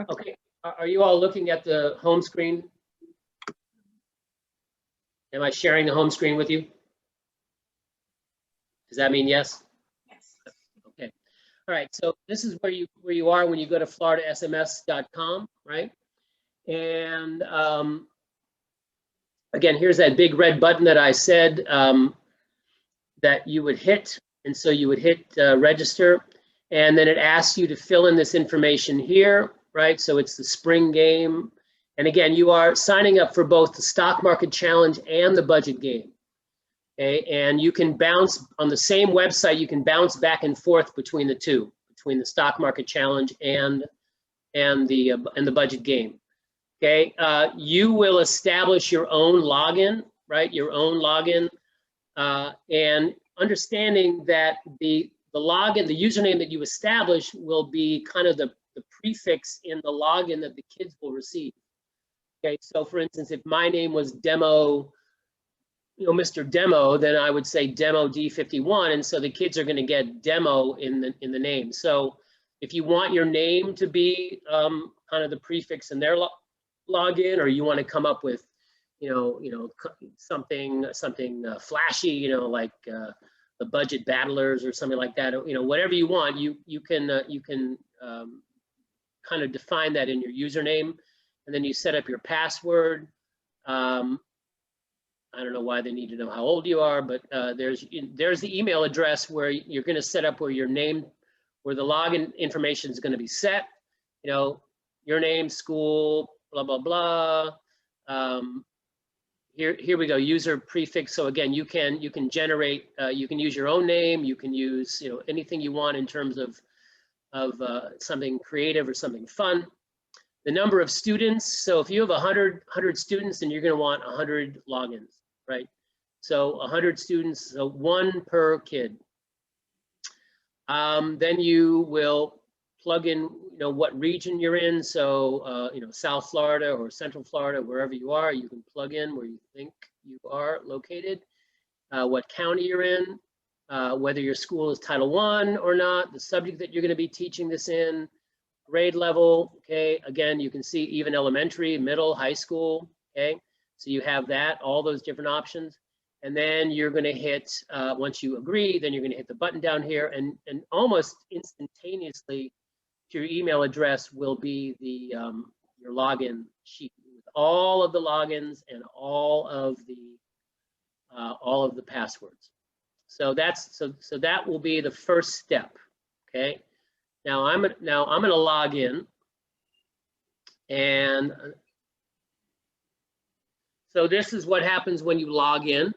Okay. Are you all looking at the home screen? Am I sharing the home screen with you? Does that mean yes? Yes. Okay. All right. So this is where you are when you go to floridasms.com, right? And again, here's that big red button that I said that you would hit. And so you would hit register, and then it asks you to fill in this information here, right? So it's the spring game. And again, you are signing up for both the stock market challenge and the budget game. Okay, and you can bounce on the same website. You can bounce back and forth between the two, between the stock market challenge and the budget game. Okay, you will establish your own login, right? Your own login. and understanding that the login, the username that you establish will be kind of the prefix in the login that the kids will receive. Okay, so for instance, if my name was Demo, Mr. Demo, then I would say Demo D51, and so the kids are going to get Demo in the name. So if you want your name to be kind of the prefix in their login, or you want to come up with something flashy, like the Budget Battlers or something like that, whatever you want, you can kind of define that in your username, and then you set up your password. I don't know why they need to know how old you are, but there's the email address where you're going to set up where your name, where the login information is going to be set. Your name, school, blah blah blah. Here we go, user prefix. So again, you can generate, you can use your own name, you can use anything you want in terms of something creative or something fun. The number of students. So if you have 100 students, then you're going to want 100 logins, right? So 100 students, so one per kid. Then you will plug in, what region you're in. So, South Florida or Central Florida, wherever you are, you can plug in where you think you are located, what county you're in, whether your school is Title I or not, the subject that you're going to be teaching this in, grade level, okay? Again, you can see even elementary, middle, high school, okay? So you have that, all those different options. And then you're going to hit, once you agree, then you're going to hit the button down here, and almost instantaneously, your email address will be the your login sheet with all of the logins and all of the passwords. So that will be the first step. Okay. Now I'm going to log in, and so this is what happens when you log in.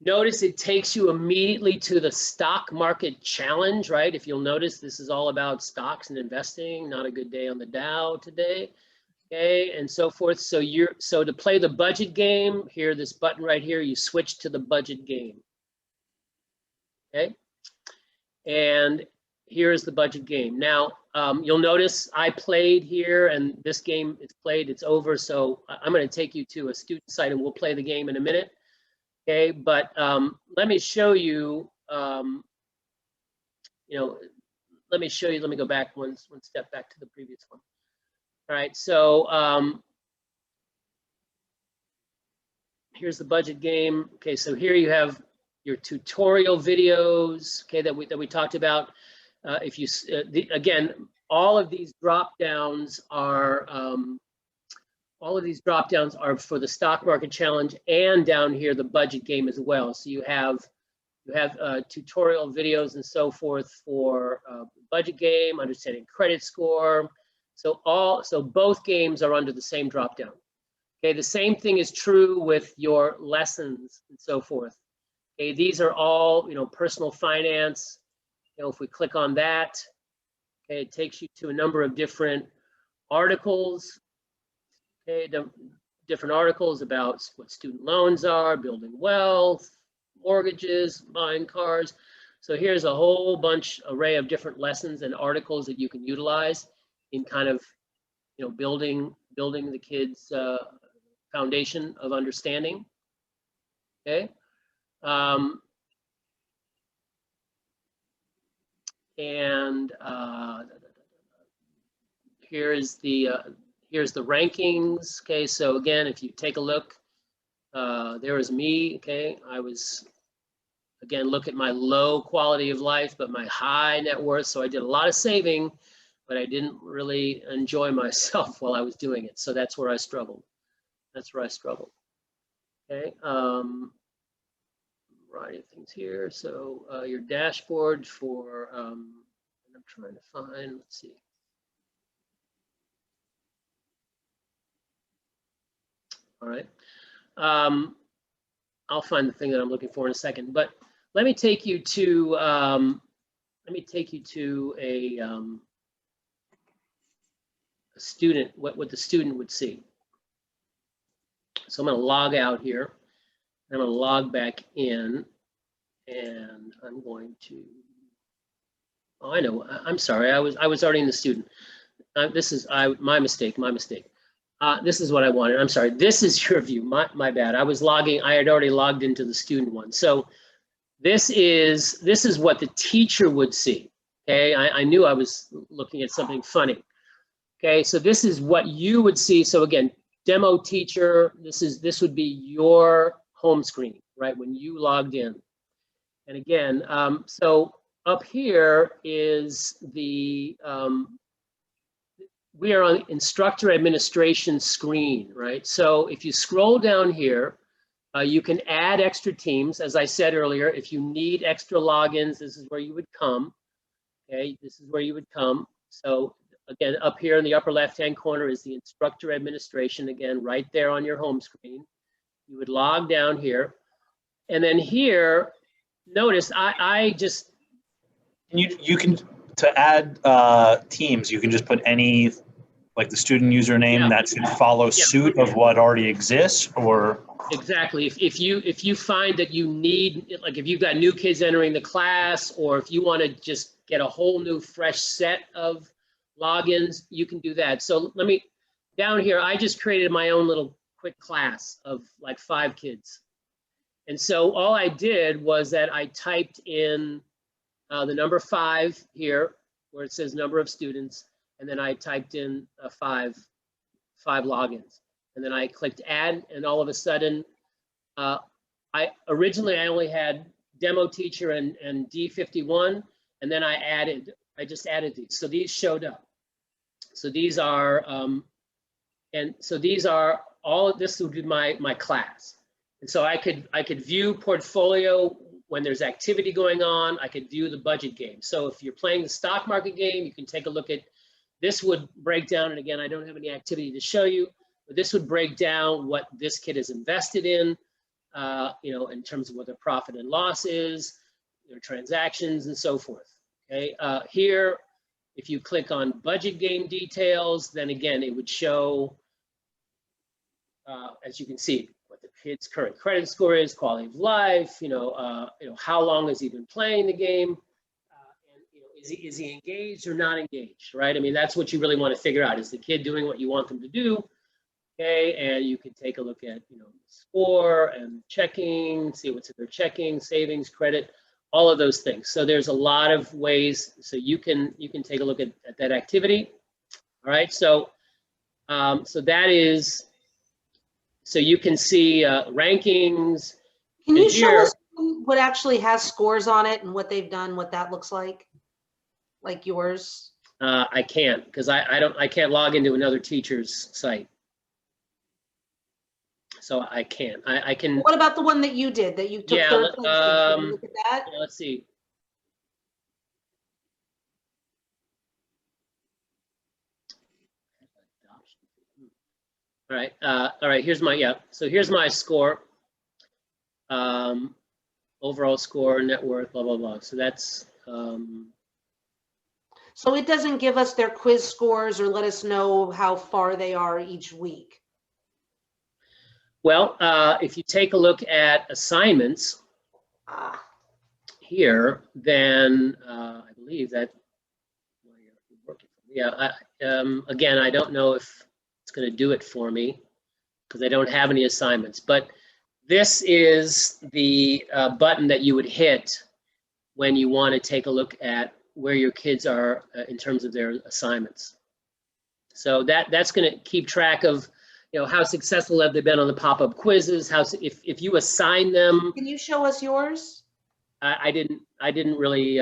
Notice it takes you immediately to the stock market challenge, right? If you'll notice, this is all about stocks and investing. Not a good day on the Dow today, okay, and so forth. So to play the budget game, here, this button right here, you switch to the budget game, okay? And here is the budget game. Now, you'll notice I played here, and this game is played, it's over. So I'm going to take you to a student site, and we'll play the game in a minute. Okay, but let me show you, let me go back one step back to the previous one. All right, so here's the budget game. Okay, so here you have your tutorial videos, okay, that we talked about. If you, again, all of these drop downs are, for the stock market challenge, and down here the budget game as well. So you have tutorial videos and so forth for budget game, understanding credit score. So both games are under the same drop down. Okay, the same thing is true with your lessons and so forth. Okay, these are all personal finance. If we click on that, okay, it takes you to a number of different articles. Okay, different articles about what student loans are, building wealth, mortgages, buying cars. So here's a whole array of different lessons and articles that you can utilize in kind of, building the kids' foundation of understanding. Okay. Here's the rankings. Okay, so again, if you take a look, there is me. Okay, I was, again, look at my low quality of life, but my high net worth. So I did a lot of saving, but I didn't really enjoy myself while I was doing it. So that's where I struggled. Okay, variety of things here. So your dashboard for, and I'm trying to find, let's see. All right, I'll find the thing that I'm looking for in a second, but let me take you to a student, what the student would see. So I'm going to log out here, I'm going to log back in, and I'm going to, oh, I know, I'm sorry, I was already in the student. This is my mistake. This is what I wanted. I'm sorry. This is your view. My bad. I had already logged into the student one. So this is what the teacher would see. Okay, I knew I was looking at something funny. Okay, so this is what you would see. So again, demo teacher, this would be your home screen, right, when you logged in. And again, so up here is the, we are on instructor administration screen, right? So if you scroll down here, you can add extra teams. As I said earlier, if you need extra logins, this is where you would come. Okay, this is where you would come. So again, up here in the upper left-hand corner is the instructor administration, again, right there on your home screen. You would log down here. And then here, notice I just... You can, to add teams, you can just put any, like the student username that should follow suit of what already exists, or... Exactly. If you find that you need, like if you've got new kids entering the class, or if you want to just get a whole new fresh set of logins, you can do that. So let me, down here, I just created my own little quick class of like 5 kids. And so all I did was that I typed in the number 5 here, where it says number of students, and then I typed in 5 logins. And then I clicked add, and all of a sudden, originally I only had demo teacher and D51, and then I just added these. So these showed up. So these are, and so these are all, this would be my class. And so I could view portfolio when there's activity going on. I could view the budget game. So if you're playing the stock market game, you can take a look at, this would break down, and again, I don't have any activity to show you, but this would break down what this kid is invested in, you know, in terms of what their profit and loss is, their transactions, and so forth. Okay, here, if you click on budget game details, then again, it would show, as you can see, what the kid's current credit score is, quality of life, you know, how long has he been playing the game, and you know, is he engaged or not engaged, right? I mean, that's what you really want to figure out. Is the kid doing what you want them to do? Okay, and you can take a look at, you know, score and checking, see what's in their checking, savings, credit, all of those things. So there's a lot of ways. So you can take a look at that activity. All right, so so that is, so you can see rankings. Can you show us what actually has scores on it and what they've done, what that looks like yours? I can't, because I can't log into another teacher's site. So I can't. I can. What about the one that you did, that you took third place? Can you look at that? Yeah, let's see. All right. All right. Here's my So here's my score. Overall score, net worth, blah blah blah. So that's. So it doesn't give us their quiz scores or let us know how far they are each week. Well, if you take a look at assignments here, then I believe that, yeah, again, I don't know if it's going to do it for me because I don't have any assignments, but this is the button that you would hit when you want to take a look at where your kids are in terms of their assignments. So that's going to keep track of, you know, how successful have they been on the pop-up quizzes? If you assign them. Can you show us yours? I didn't really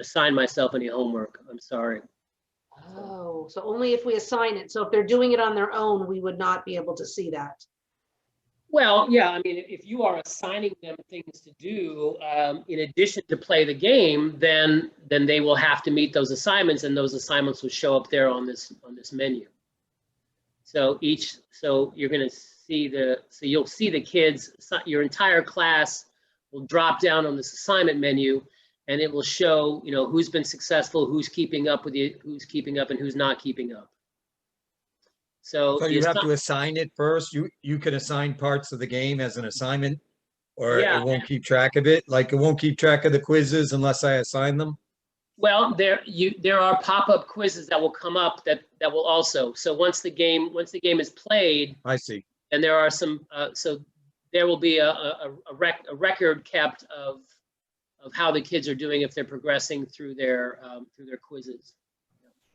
assign myself any homework. I'm sorry. Oh, so only if we assign it. So if they're doing it on their own, we would not be able to see that. Well, yeah, I mean, if you are assigning them things to do in addition to play the game, then they will have to meet those assignments, and those assignments will show up there on this menu. So you're going to see you'll see the kids, your entire class will drop down on this assignment menu, and it will show, you know, who's been successful, who's keeping up with you, who's keeping up and who's not keeping up. So So you have to assign it first. You can assign parts of the game as an assignment, or Yeah. it won't keep track of it. Like it won't keep track of the quizzes unless I assign them. Well, there are pop-up quizzes that will come up that will also. So once the game is played, I see. and there are some. So there will be a record kept of how the kids are doing if they're progressing through their quizzes.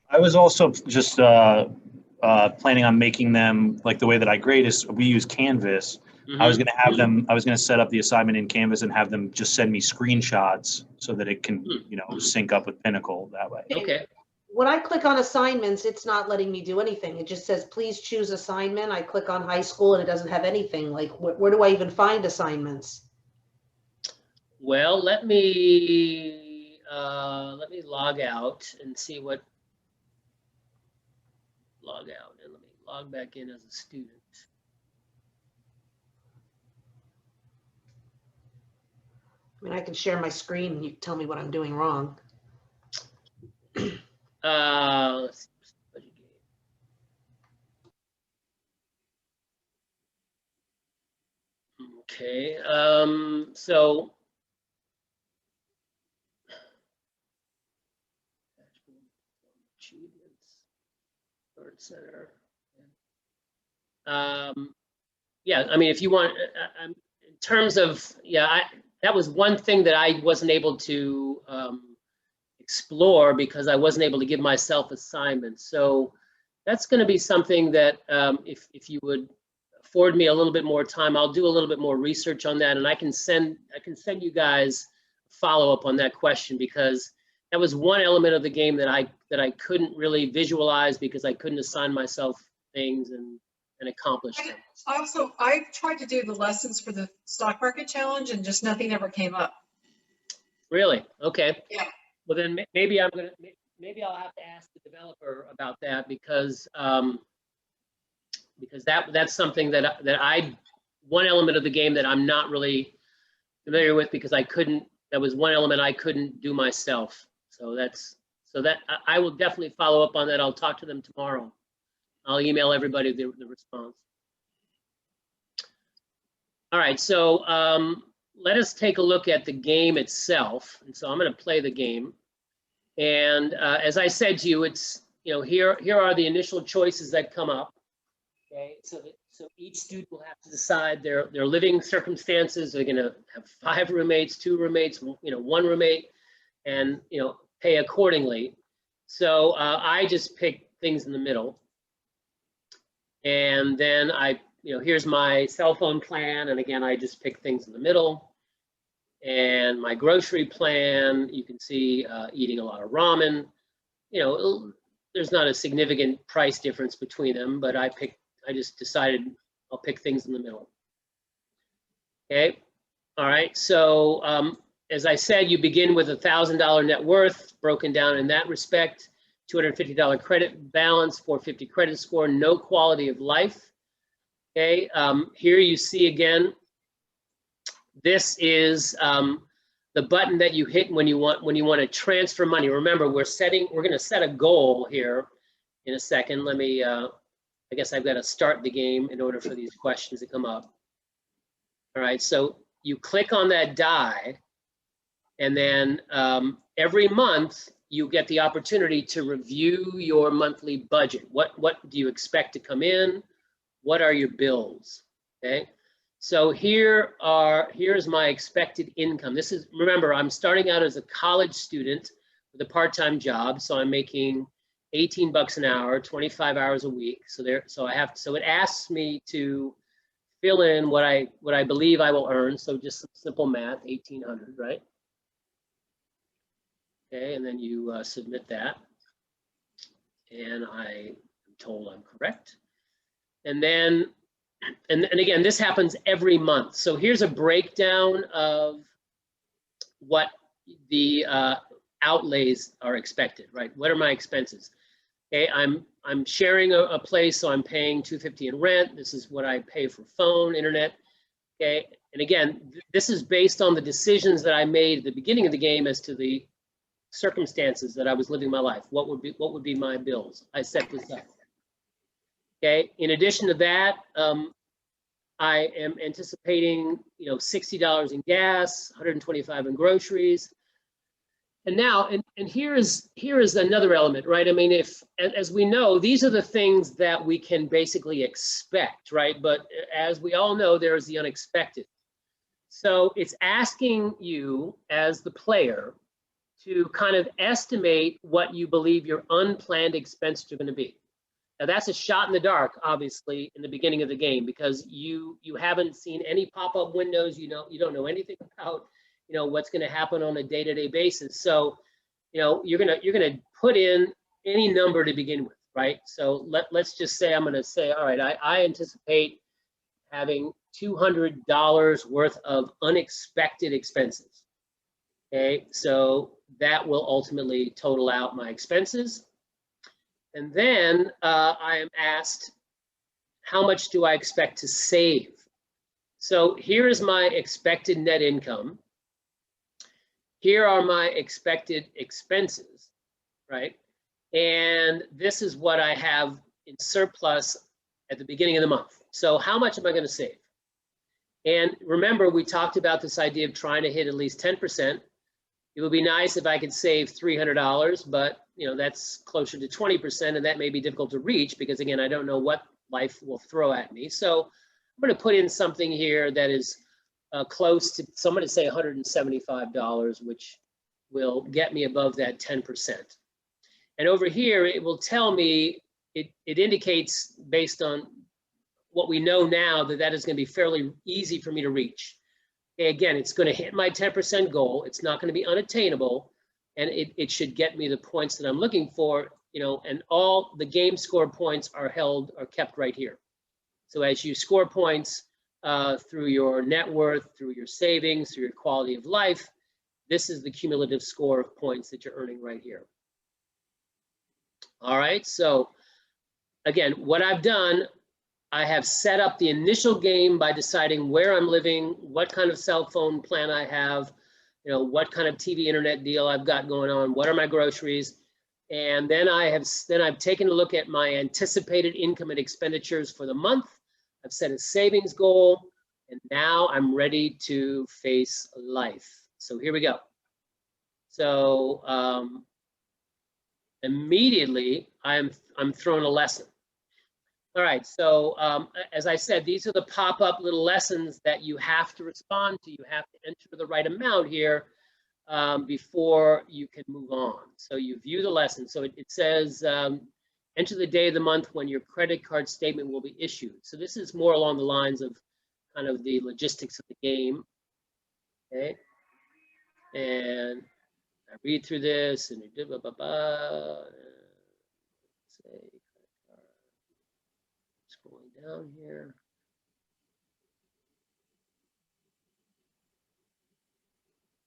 I was also just planning on making them like the way that I grade is we use Canvas. I was going to have them, I was going to set up the assignment in Canvas and have them just send me screenshots so that it can, sync up with Pinnacle that way. Okay. When I click on assignments, it's not letting me do anything. It just says, please choose assignment. I click on high school and it doesn't have anything. Like, where do I even find assignments? Well, let me log out and see what. Log out and let me log back in as a student. I mean, I can share my screen and you can tell me what I'm doing wrong. Let's see. Budget game. Okay. So. Center. Yeah, I mean, if you want, in terms of, that was one thing that I wasn't able to explore because I wasn't able to give myself assignments. So that's going to be something that if you would afford me a little bit more time, I'll do a little bit more research on that, and I can send you guys follow up on that question, because that was one element of the game that I couldn't really visualize because I couldn't assign myself things and accomplish them. Also, I tried to do the lessons for the stock market challenge and just nothing ever came up. Really? Okay. Yeah. Well, then maybe I'll have to ask the developer about that, because that's something that one element of the game that I'm not really familiar with, because that was one element I couldn't do myself. So I will definitely follow up on that. I'll talk to them tomorrow. I'll email everybody the response. All right, so let us take a look at the game itself. And so I'm going to play the game. And as I said to you, it's, here are the initial choices that come up. Okay, so each student will have to decide their living circumstances. They're going to have 5 roommates, 2 roommates, 1 roommate, and pay accordingly. So I just pick things in the middle, and then here's my cell phone plan, and again I just pick things in the middle. And my grocery plan, you can see eating a lot of ramen. There's not a significant price difference between them, but I just decided I'll pick things in the middle. Okay, all right, so as I said, you begin with $1,000 net worth, broken down in that respect, $250 credit balance, 450 credit score, no quality of life. Okay, here you see again, this is the button that you hit when you want to transfer money. Remember, we're going to set a goal here in a second. Let me, I guess I've got to start the game in order for these questions to come up. All right, so you click on that die, and then every month you get the opportunity to review your monthly budget. What do you expect to come in? What are your bills? Okay, so here's my expected income. This is, remember, I'm starting out as a college student with a part-time job, so I'm making 18 bucks an hour, 25 hours a week. So it asks me to fill in what I believe I will earn. So just some simple math, 1,800, right? Okay, and then you submit that, and I am told I'm correct. And then, and again, this happens every month. So here's a breakdown of what the outlays are expected, right? What are my expenses? Okay, I'm sharing a place, so I'm paying $250 in rent. This is what I pay for phone, internet. Okay, and again, this is based on the decisions that I made at the beginning of the game as to the circumstances that I was living my life. What would be my bills? I set this up. Okay, in addition to that, I am anticipating, $60 in gas, 125 in groceries. And now, and here is another element, right? I mean, if, as we know, these are the things that we can basically expect, right? But as we all know, there is the unexpected. So it's asking you as the player to kind of estimate what you believe your unplanned expenses are going to be. Now that's a shot in the dark, obviously, in the beginning of the game, because you haven't seen any pop-up windows. You don't know anything about what's going to happen on a day-to-day basis. So you're gonna put in any number to begin with, right? So let's just say I'm going to say, all right, I anticipate having $200 worth of unexpected expenses. Okay, so that will ultimately total out my expenses. And then I am asked, how much do I expect to save? So here is my expected net income. Here are my expected expenses, right? And this is what I have in surplus at the beginning of the month. So how much am I going to save? And remember, we talked about this idea of trying to hit at least 10%. It would be nice if I could save $300, but that's closer to 20%, and that may be difficult to reach because, again, I don't know what life will throw at me. So I'm going to put in something here that is close to, so I'm going to say $175, which will get me above that 10%. And over here, it will tell me, it indicates based on what we know now that is going to be fairly easy for me to reach. Again, it's going to hit my 10% goal. It's not going to be unattainable, and it should get me the points that I'm looking for, and all the game score points are kept right here. So as you score points through your net worth, through your savings, through your quality of life, this is the cumulative score of points that you're earning right here. All right, so again, what I've done, I have set up the initial game by deciding where I'm living, what kind of cell phone plan I have, what kind of TV internet deal I've got going on, what are my groceries, and then I've taken a look at my anticipated income and expenditures for the month. I've set a savings goal, and now I'm ready to face life. So here we go. So immediately I'm thrown a lesson. All right, so as I said, these are the pop-up little lessons that you have to respond to. You have to enter the right amount here before you can move on. So you view the lesson. So it says, enter the day of the month when your credit card statement will be issued. So this is more along the lines of kind of the logistics of the game. Okay, and I read through this and say, scrolling down here.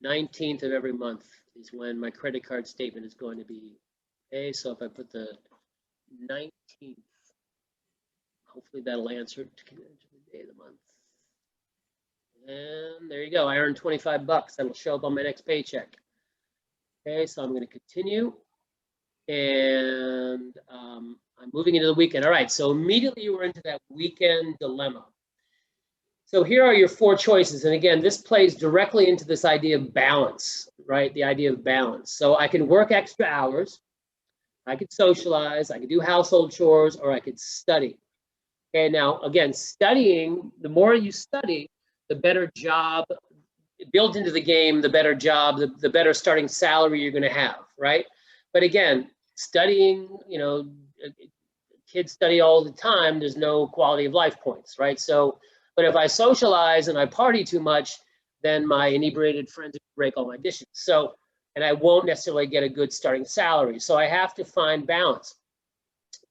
"19th of every month is when my credit card statement is going to be." Okay, so if I put the 19th, hopefully that'll answer to the day of the month. And there you go. I earned 25 bucks. That'll show up on my next paycheck. Okay, so I'm going to continue. And I'm moving into the weekend. All right, so immediately we're into that weekend dilemma. So here are your four choices. And again, this plays directly into this idea of balance, right? The idea of balance. So I can work extra hours, I could socialize, I could do household chores, or I could study. Okay, now again, studying, the more you study, the better job, built into the game, the better job, the better starting salary you're going to have, right? But again, studying, kids study all the time, there's no quality of life points, right? So, but if I socialize and I party too much, then my inebriated friends break all my dishes. So, and I won't necessarily get a good starting salary. So I have to find balance.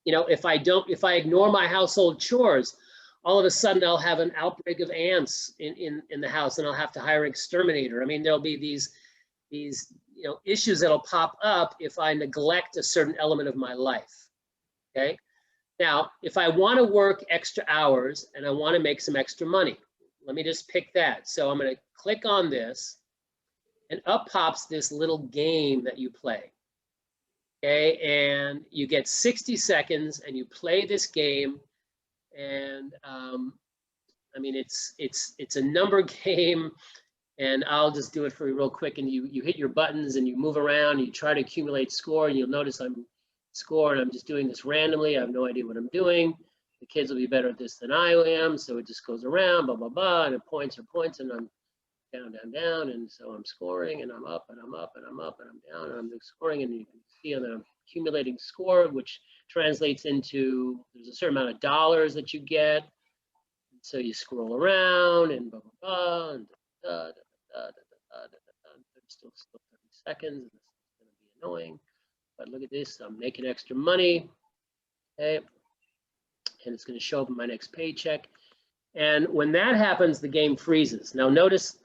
If I ignore my household chores, all of a sudden I'll have an outbreak of ants in the house, and I'll have to hire an exterminator. I mean, there'll be these issues that'll pop up if I neglect a certain element of my life. Okay. Now, if I want to work extra hours and I want to make some extra money, let me just pick that. So I'm going to click on this, and up pops this little game that you play. Okay, and you get 60 seconds and you play this game, And I mean, it's a number game, and I'll just do it for you real quick. And you hit your buttons and you move around, and you try to accumulate score, and you'll notice I'm scoring. I'm just doing this randomly. I have no idea what I'm doing. The kids will be better at this than I am, so it just goes around, blah blah blah, and points are points, and I'm down, down, down, and so I'm scoring, and I'm up, and I'm up, and I'm up, and I'm down, and I'm scoring, and you can see that I'm accumulating score, which translates into there's a certain amount of dollars that you get. So you scroll around and blah blah blah, and still 30 seconds, and this is going to be annoying. But look at this, I'm making extra money, okay, and it's going to show up in my next paycheck. And when that happens, the game freezes. Now notice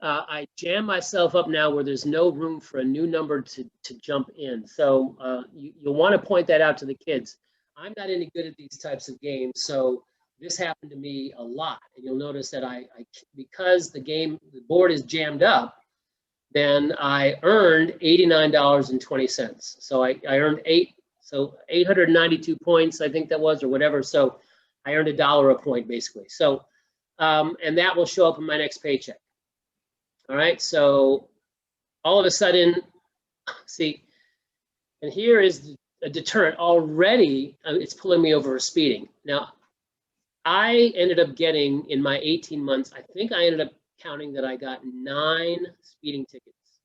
I jam myself up now where there's no room for a new number to jump in. So you'll want to point that out to the kids. I'm not any good at these types of games, so this happened to me a lot. And you'll notice that because the board is jammed up, then I earned $89.20. So I earned 892 points, I think that was, or whatever. So I earned $1 a point basically. So, and that will show up in my next paycheck. All right, so all of a sudden, see, and here is a deterrent already. It's pulling me over for speeding. Now, I ended up getting, in my 18 months, I think I ended up counting that I got 9 speeding tickets.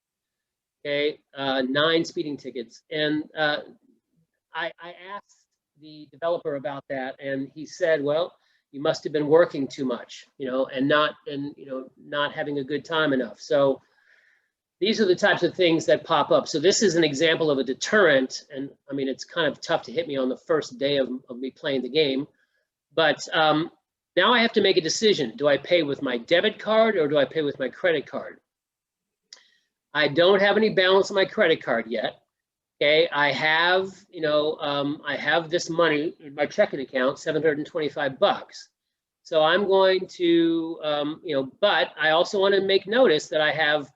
Okay, 9 speeding tickets. And I asked the developer about that, and he said, well, you must have been working too much, and not having a good time enough. So these are the types of things that pop up. So this is an example of a deterrent, and I mean, it's kind of tough to hit me on the first day of me playing the game. But now I have to make a decision. Do I pay with my debit card or do I pay with my credit card? I don't have any balance on my credit card yet. Okay, I have, I have this money in my checking account, $725. So I'm going to, but I also want to make notice that I have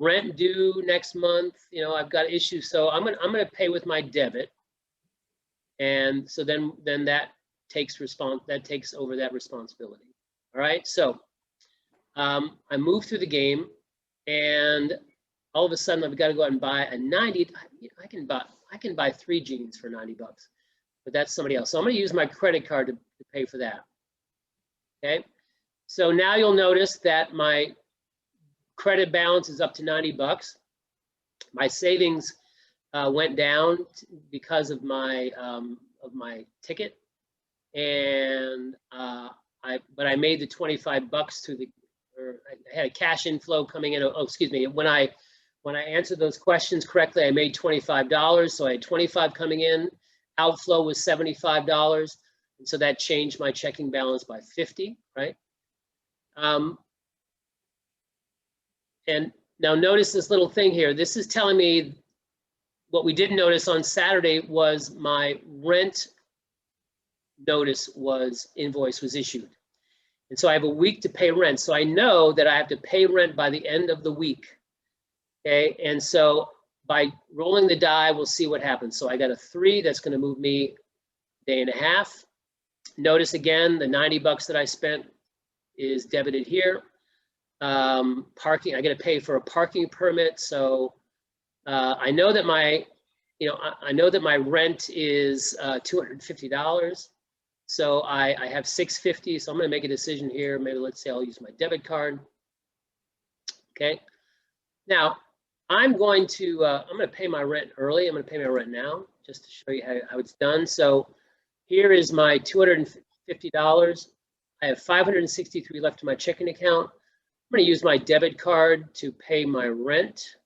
rent due next month. I've got issues, so I'm gonna pay with my debit, and so then that takes over that responsibility. All right, so I move through the game, and all of a sudden I've got to go out and buy a 90. I can buy 3 jeans for $90, but that's somebody else. So I'm going to use my credit card to pay for that. Okay, so now you'll notice that my credit balance is up to $90. My savings went down because of my ticket, and but I made the $25 through I had a cash inflow coming in. Oh, excuse me. When I answered those questions correctly, I made $25. So I had 25 coming in. Outflow was $75. And so that changed my checking balance by 50, right? And now notice this little thing here. This is telling me what we didn't notice on Saturday was my rent invoice was issued. And so I have a week to pay rent. So I know that I have to pay rent by the end of the week. Okay, and so by rolling the die, we'll see what happens. So I got a 3, that's going to move me a day and a half. Notice again, the $90 that I spent is debited here. Parking, I got to pay for a parking permit. So I know that my rent is $250. So I have $650. So I'm going to make a decision here. Maybe let's say I'll use my debit card. Okay. Now I'm going to pay my rent early. I'm going to pay my rent now just to show you how it's done. So here is my $250. I have $563 left in my checking account. I'm going to use my debit card to pay my rent.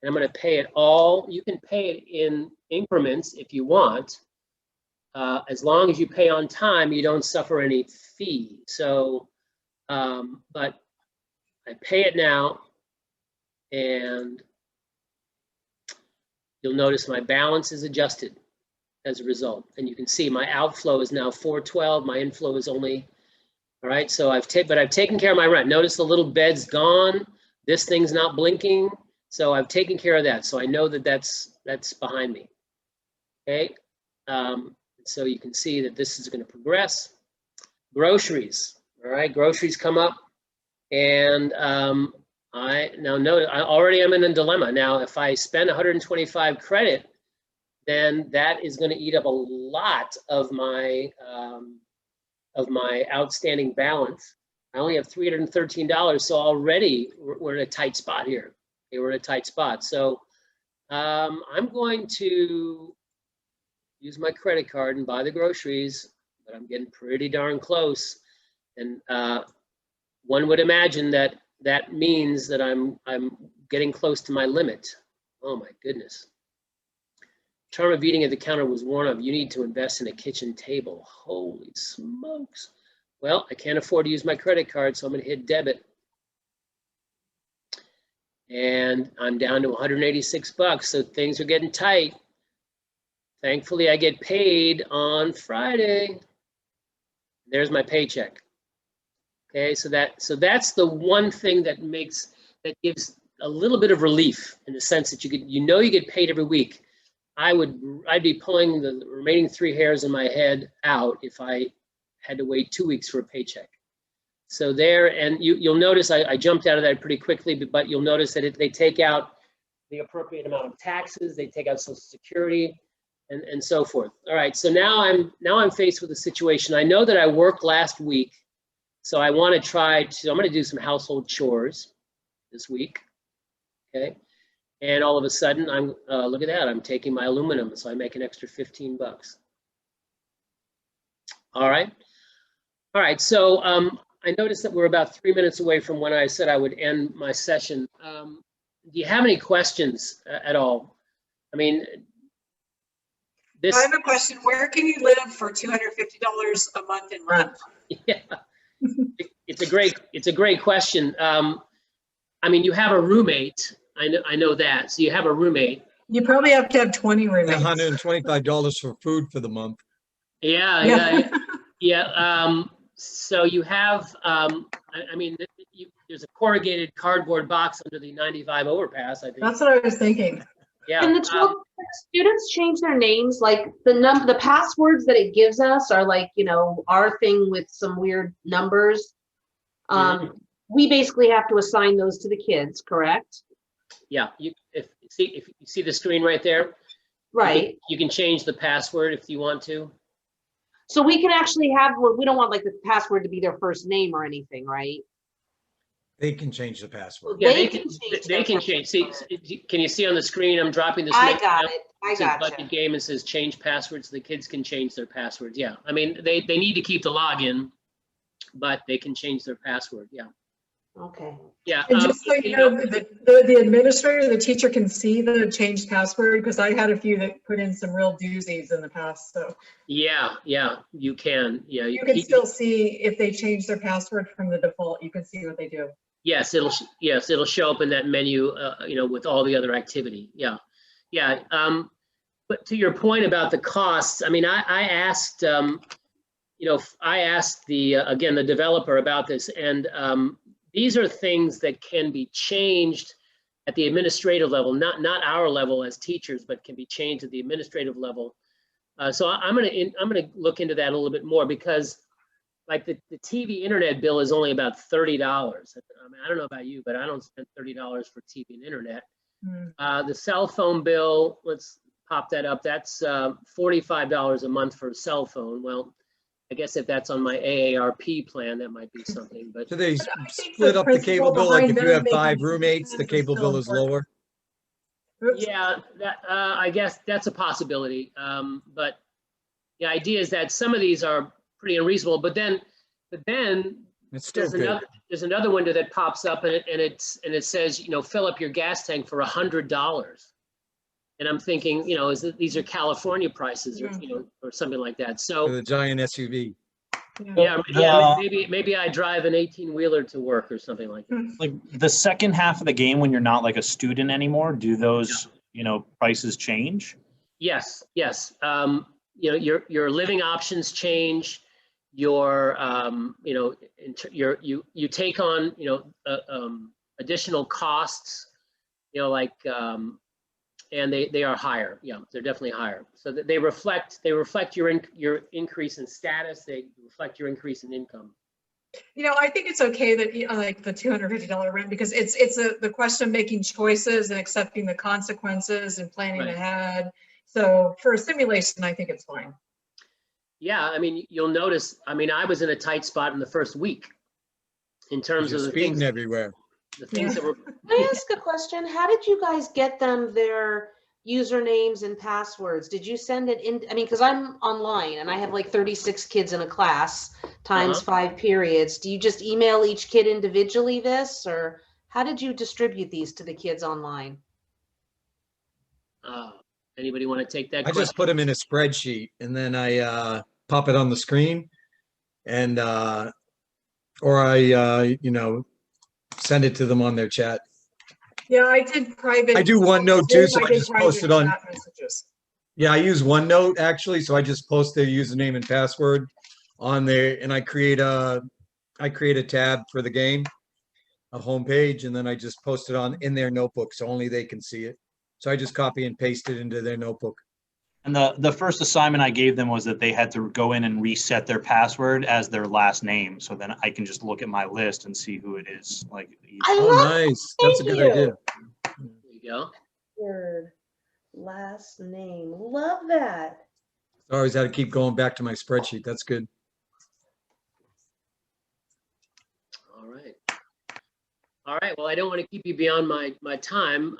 And I'm going to pay it all. You can pay it in increments if you want. As long as you pay on time, you don't suffer any fee. So, but I pay it now, and you'll notice my balance is adjusted as a result. And you can see my outflow is now $412. My inflow is only, all right. So I've taken care of my rent. Notice the little bed's gone. This thing's not blinking. So I've taken care of that. So I know that that's behind me. Okay. So you can see that this is going to progress. groceries. All right, groceries come up, and I now note I already am in a dilemma. Now, if I spend 125 credit, then that is going to eat up a lot of my outstanding balance. I only have $313, so already we're in a tight spot here. Okay, we're in a tight spot. So I'm going to use my credit card and buy the groceries, but I'm getting pretty darn close. And one would imagine that that means that I'm getting close to my limit. Oh my goodness. Charm of eating at the counter was worn off. You need to invest in a kitchen table. Holy smokes. Well, I can't afford to use my credit card, so I'm going to hit debit. And I'm down to 186 bucks, so things are getting tight. Thankfully, I get paid on Friday. There's my paycheck. Okay, so that's the one thing that gives a little bit of relief in the sense that you get paid every week. I'd be pulling the remaining 3 hairs in my head out if I had to wait 2 weeks for a paycheck. So there, and you'll notice I jumped out of that pretty quickly, but you'll notice that they take out the appropriate amount of taxes, they take out Social Security, and so forth. All right, so now I'm faced with a situation. I know that I worked last week, so I want to I'm going to do some household chores this week, okay? And all of a sudden, look at that, I'm taking my aluminum, so I make an extra 15 bucks. All right, so I noticed that we're about 3 minutes away from when I said I would end my session. Do you have any questions at all? I mean, I have a question. Where can you live for $250 a month in rent? Yeah, it's a great question. I mean, you have a roommate. I know that. So you have a roommate. You probably have to have 20 roommates. $125 for food for the month. Yeah. So you have, I mean, there's a corrugated cardboard box under the 95 overpass, I think. That's what I was thinking. Yeah. Can the 12 students change their names? Like the passwords that it gives us are like, our thing with some weird numbers. We basically have to assign those to the kids, correct? Yeah. If you see the screen right there, right? You can change the password if you want to. So we can actually we don't want like the password to be their first name or anything, right? They can change the password. Yeah, they can change. See, can you see on the screen? I'm dropping this. I got it. I got it. Budget game and says change passwords. The kids can change their passwords. Yeah, I mean they need to keep the login, but they can change their password. Yeah. Okay. Yeah. And just so you know, the administrator, the teacher can see the changed password, because I had a few that put in some real doozies in the past. So yeah, you can. Yeah, you can still see if they change their password from the default. You can see what they do. Yes, it'll show up in that menu, with all the other activity. Yeah. But to your point about the costs, I mean, I asked, I asked the developer about this, and these are things that can be changed at the administrative level, not our level as teachers, but can be changed at the administrative level. So I'm gonna look into that a little bit more, because like the TV internet bill is only about $30. I mean, I don't know about you, but I don't spend $30 for TV and internet. The cell phone bill, let's pop that up. That's $45 a month for a cell phone. Well, I guess if that's on my AARP plan, that might be something. But so they split up the cable bill. Like if you have 5 roommates, the cable bill is lower. Yeah, I guess that's a possibility. But the idea is that some of these are pretty unreasonable. But then It's still good. There's another window that pops up, and it says, fill up your gas tank for $100. And I'm thinking, these are California prices, or something like that. So For the giant SUV. maybe I drive an 18-wheeler to work or something like that. Like the second half of the game, when you're not like a student anymore, do those prices change? Yes. Your living options change. Your you take on additional costs. Like and they are higher. Yeah, they're definitely higher. So that they reflect your increase in status. They reflect your increase in income. You know, I think it's okay that, you know, like the $250 rent, because it's the question of making choices and accepting the consequences and planning Right. ahead. So for a simulation, I think it's fine. Yeah, I mean, you'll notice, I mean, I was in a tight spot in the first week in terms of You're the speeding things, everywhere. that were. Can I ask a question? How did you guys get them their usernames and passwords? Did you send it in? I mean, because I'm online and I have like 36 kids in a class times 5 periods. Do you just email each kid individually this, or how did you distribute these to the kids online? Anybody want to take that I question? just put them in a spreadsheet and then I pop it on the screen and or I send it to them on their chat. Yeah, I did private. I do OneNote too, so I did just post it on. chat messages. Yeah, I use OneNote actually, so I just post their username and password on there, and I create a tab for the game, a homepage, and then I just post it in their notebook, so only they can see it. So I just copy and paste it into their notebook. And the first assignment I gave them was that they had to go in and reset their password as their last name. So then I can just look at my list and see who it is. Like, I Oh, love nice. That's a Thank good you. idea. There you go. Word, last name. Love that. I always had to keep going back to my spreadsheet. That's good. All right. All right. Well, I don't want to keep you beyond my time.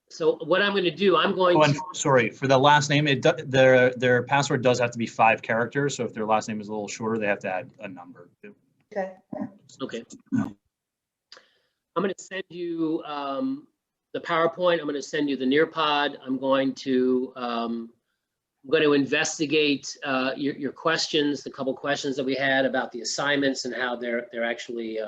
So what I'm going to do, I'm going oh, and to. sorry for the last name. Their password does have to be 5 characters. So if their last name is a little shorter, they have to add a number. Okay. Okay. I'm going to send you the PowerPoint. I'm going to send you the Nearpod. I'm going to investigate your questions, the couple questions that we had about the assignments and how they're actually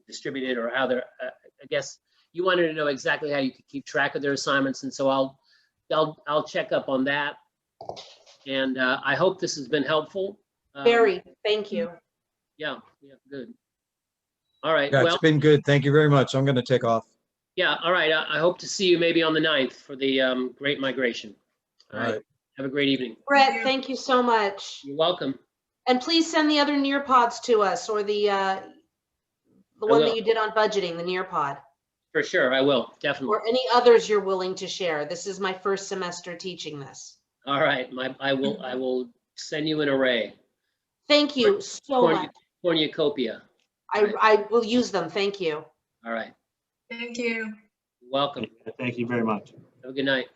distributed, or how they're. I guess you wanted to know exactly how you could keep track of their assignments, and so I'll check up on that. And I hope this has been helpful. Very. Thank you. Yeah. Good. All right. Yeah, Well, it's been good. Thank you very much. I'm going to take off. yeah. All right. I hope to see you maybe on the 9th for the Great Migration. All right. Have a great evening. Brett, thank you so much. You're welcome. And please send the other Nearpods to us, or the one will. that you did on budgeting, the Nearpod, For sure. I will. Definitely. or any others you're willing to share. This is my first semester teaching this. All right. I will send you an array. Thank you so much. Cornucopia. I will use them. Thank you. All right. Thank you. You're welcome. Thank you very much. Have a good night.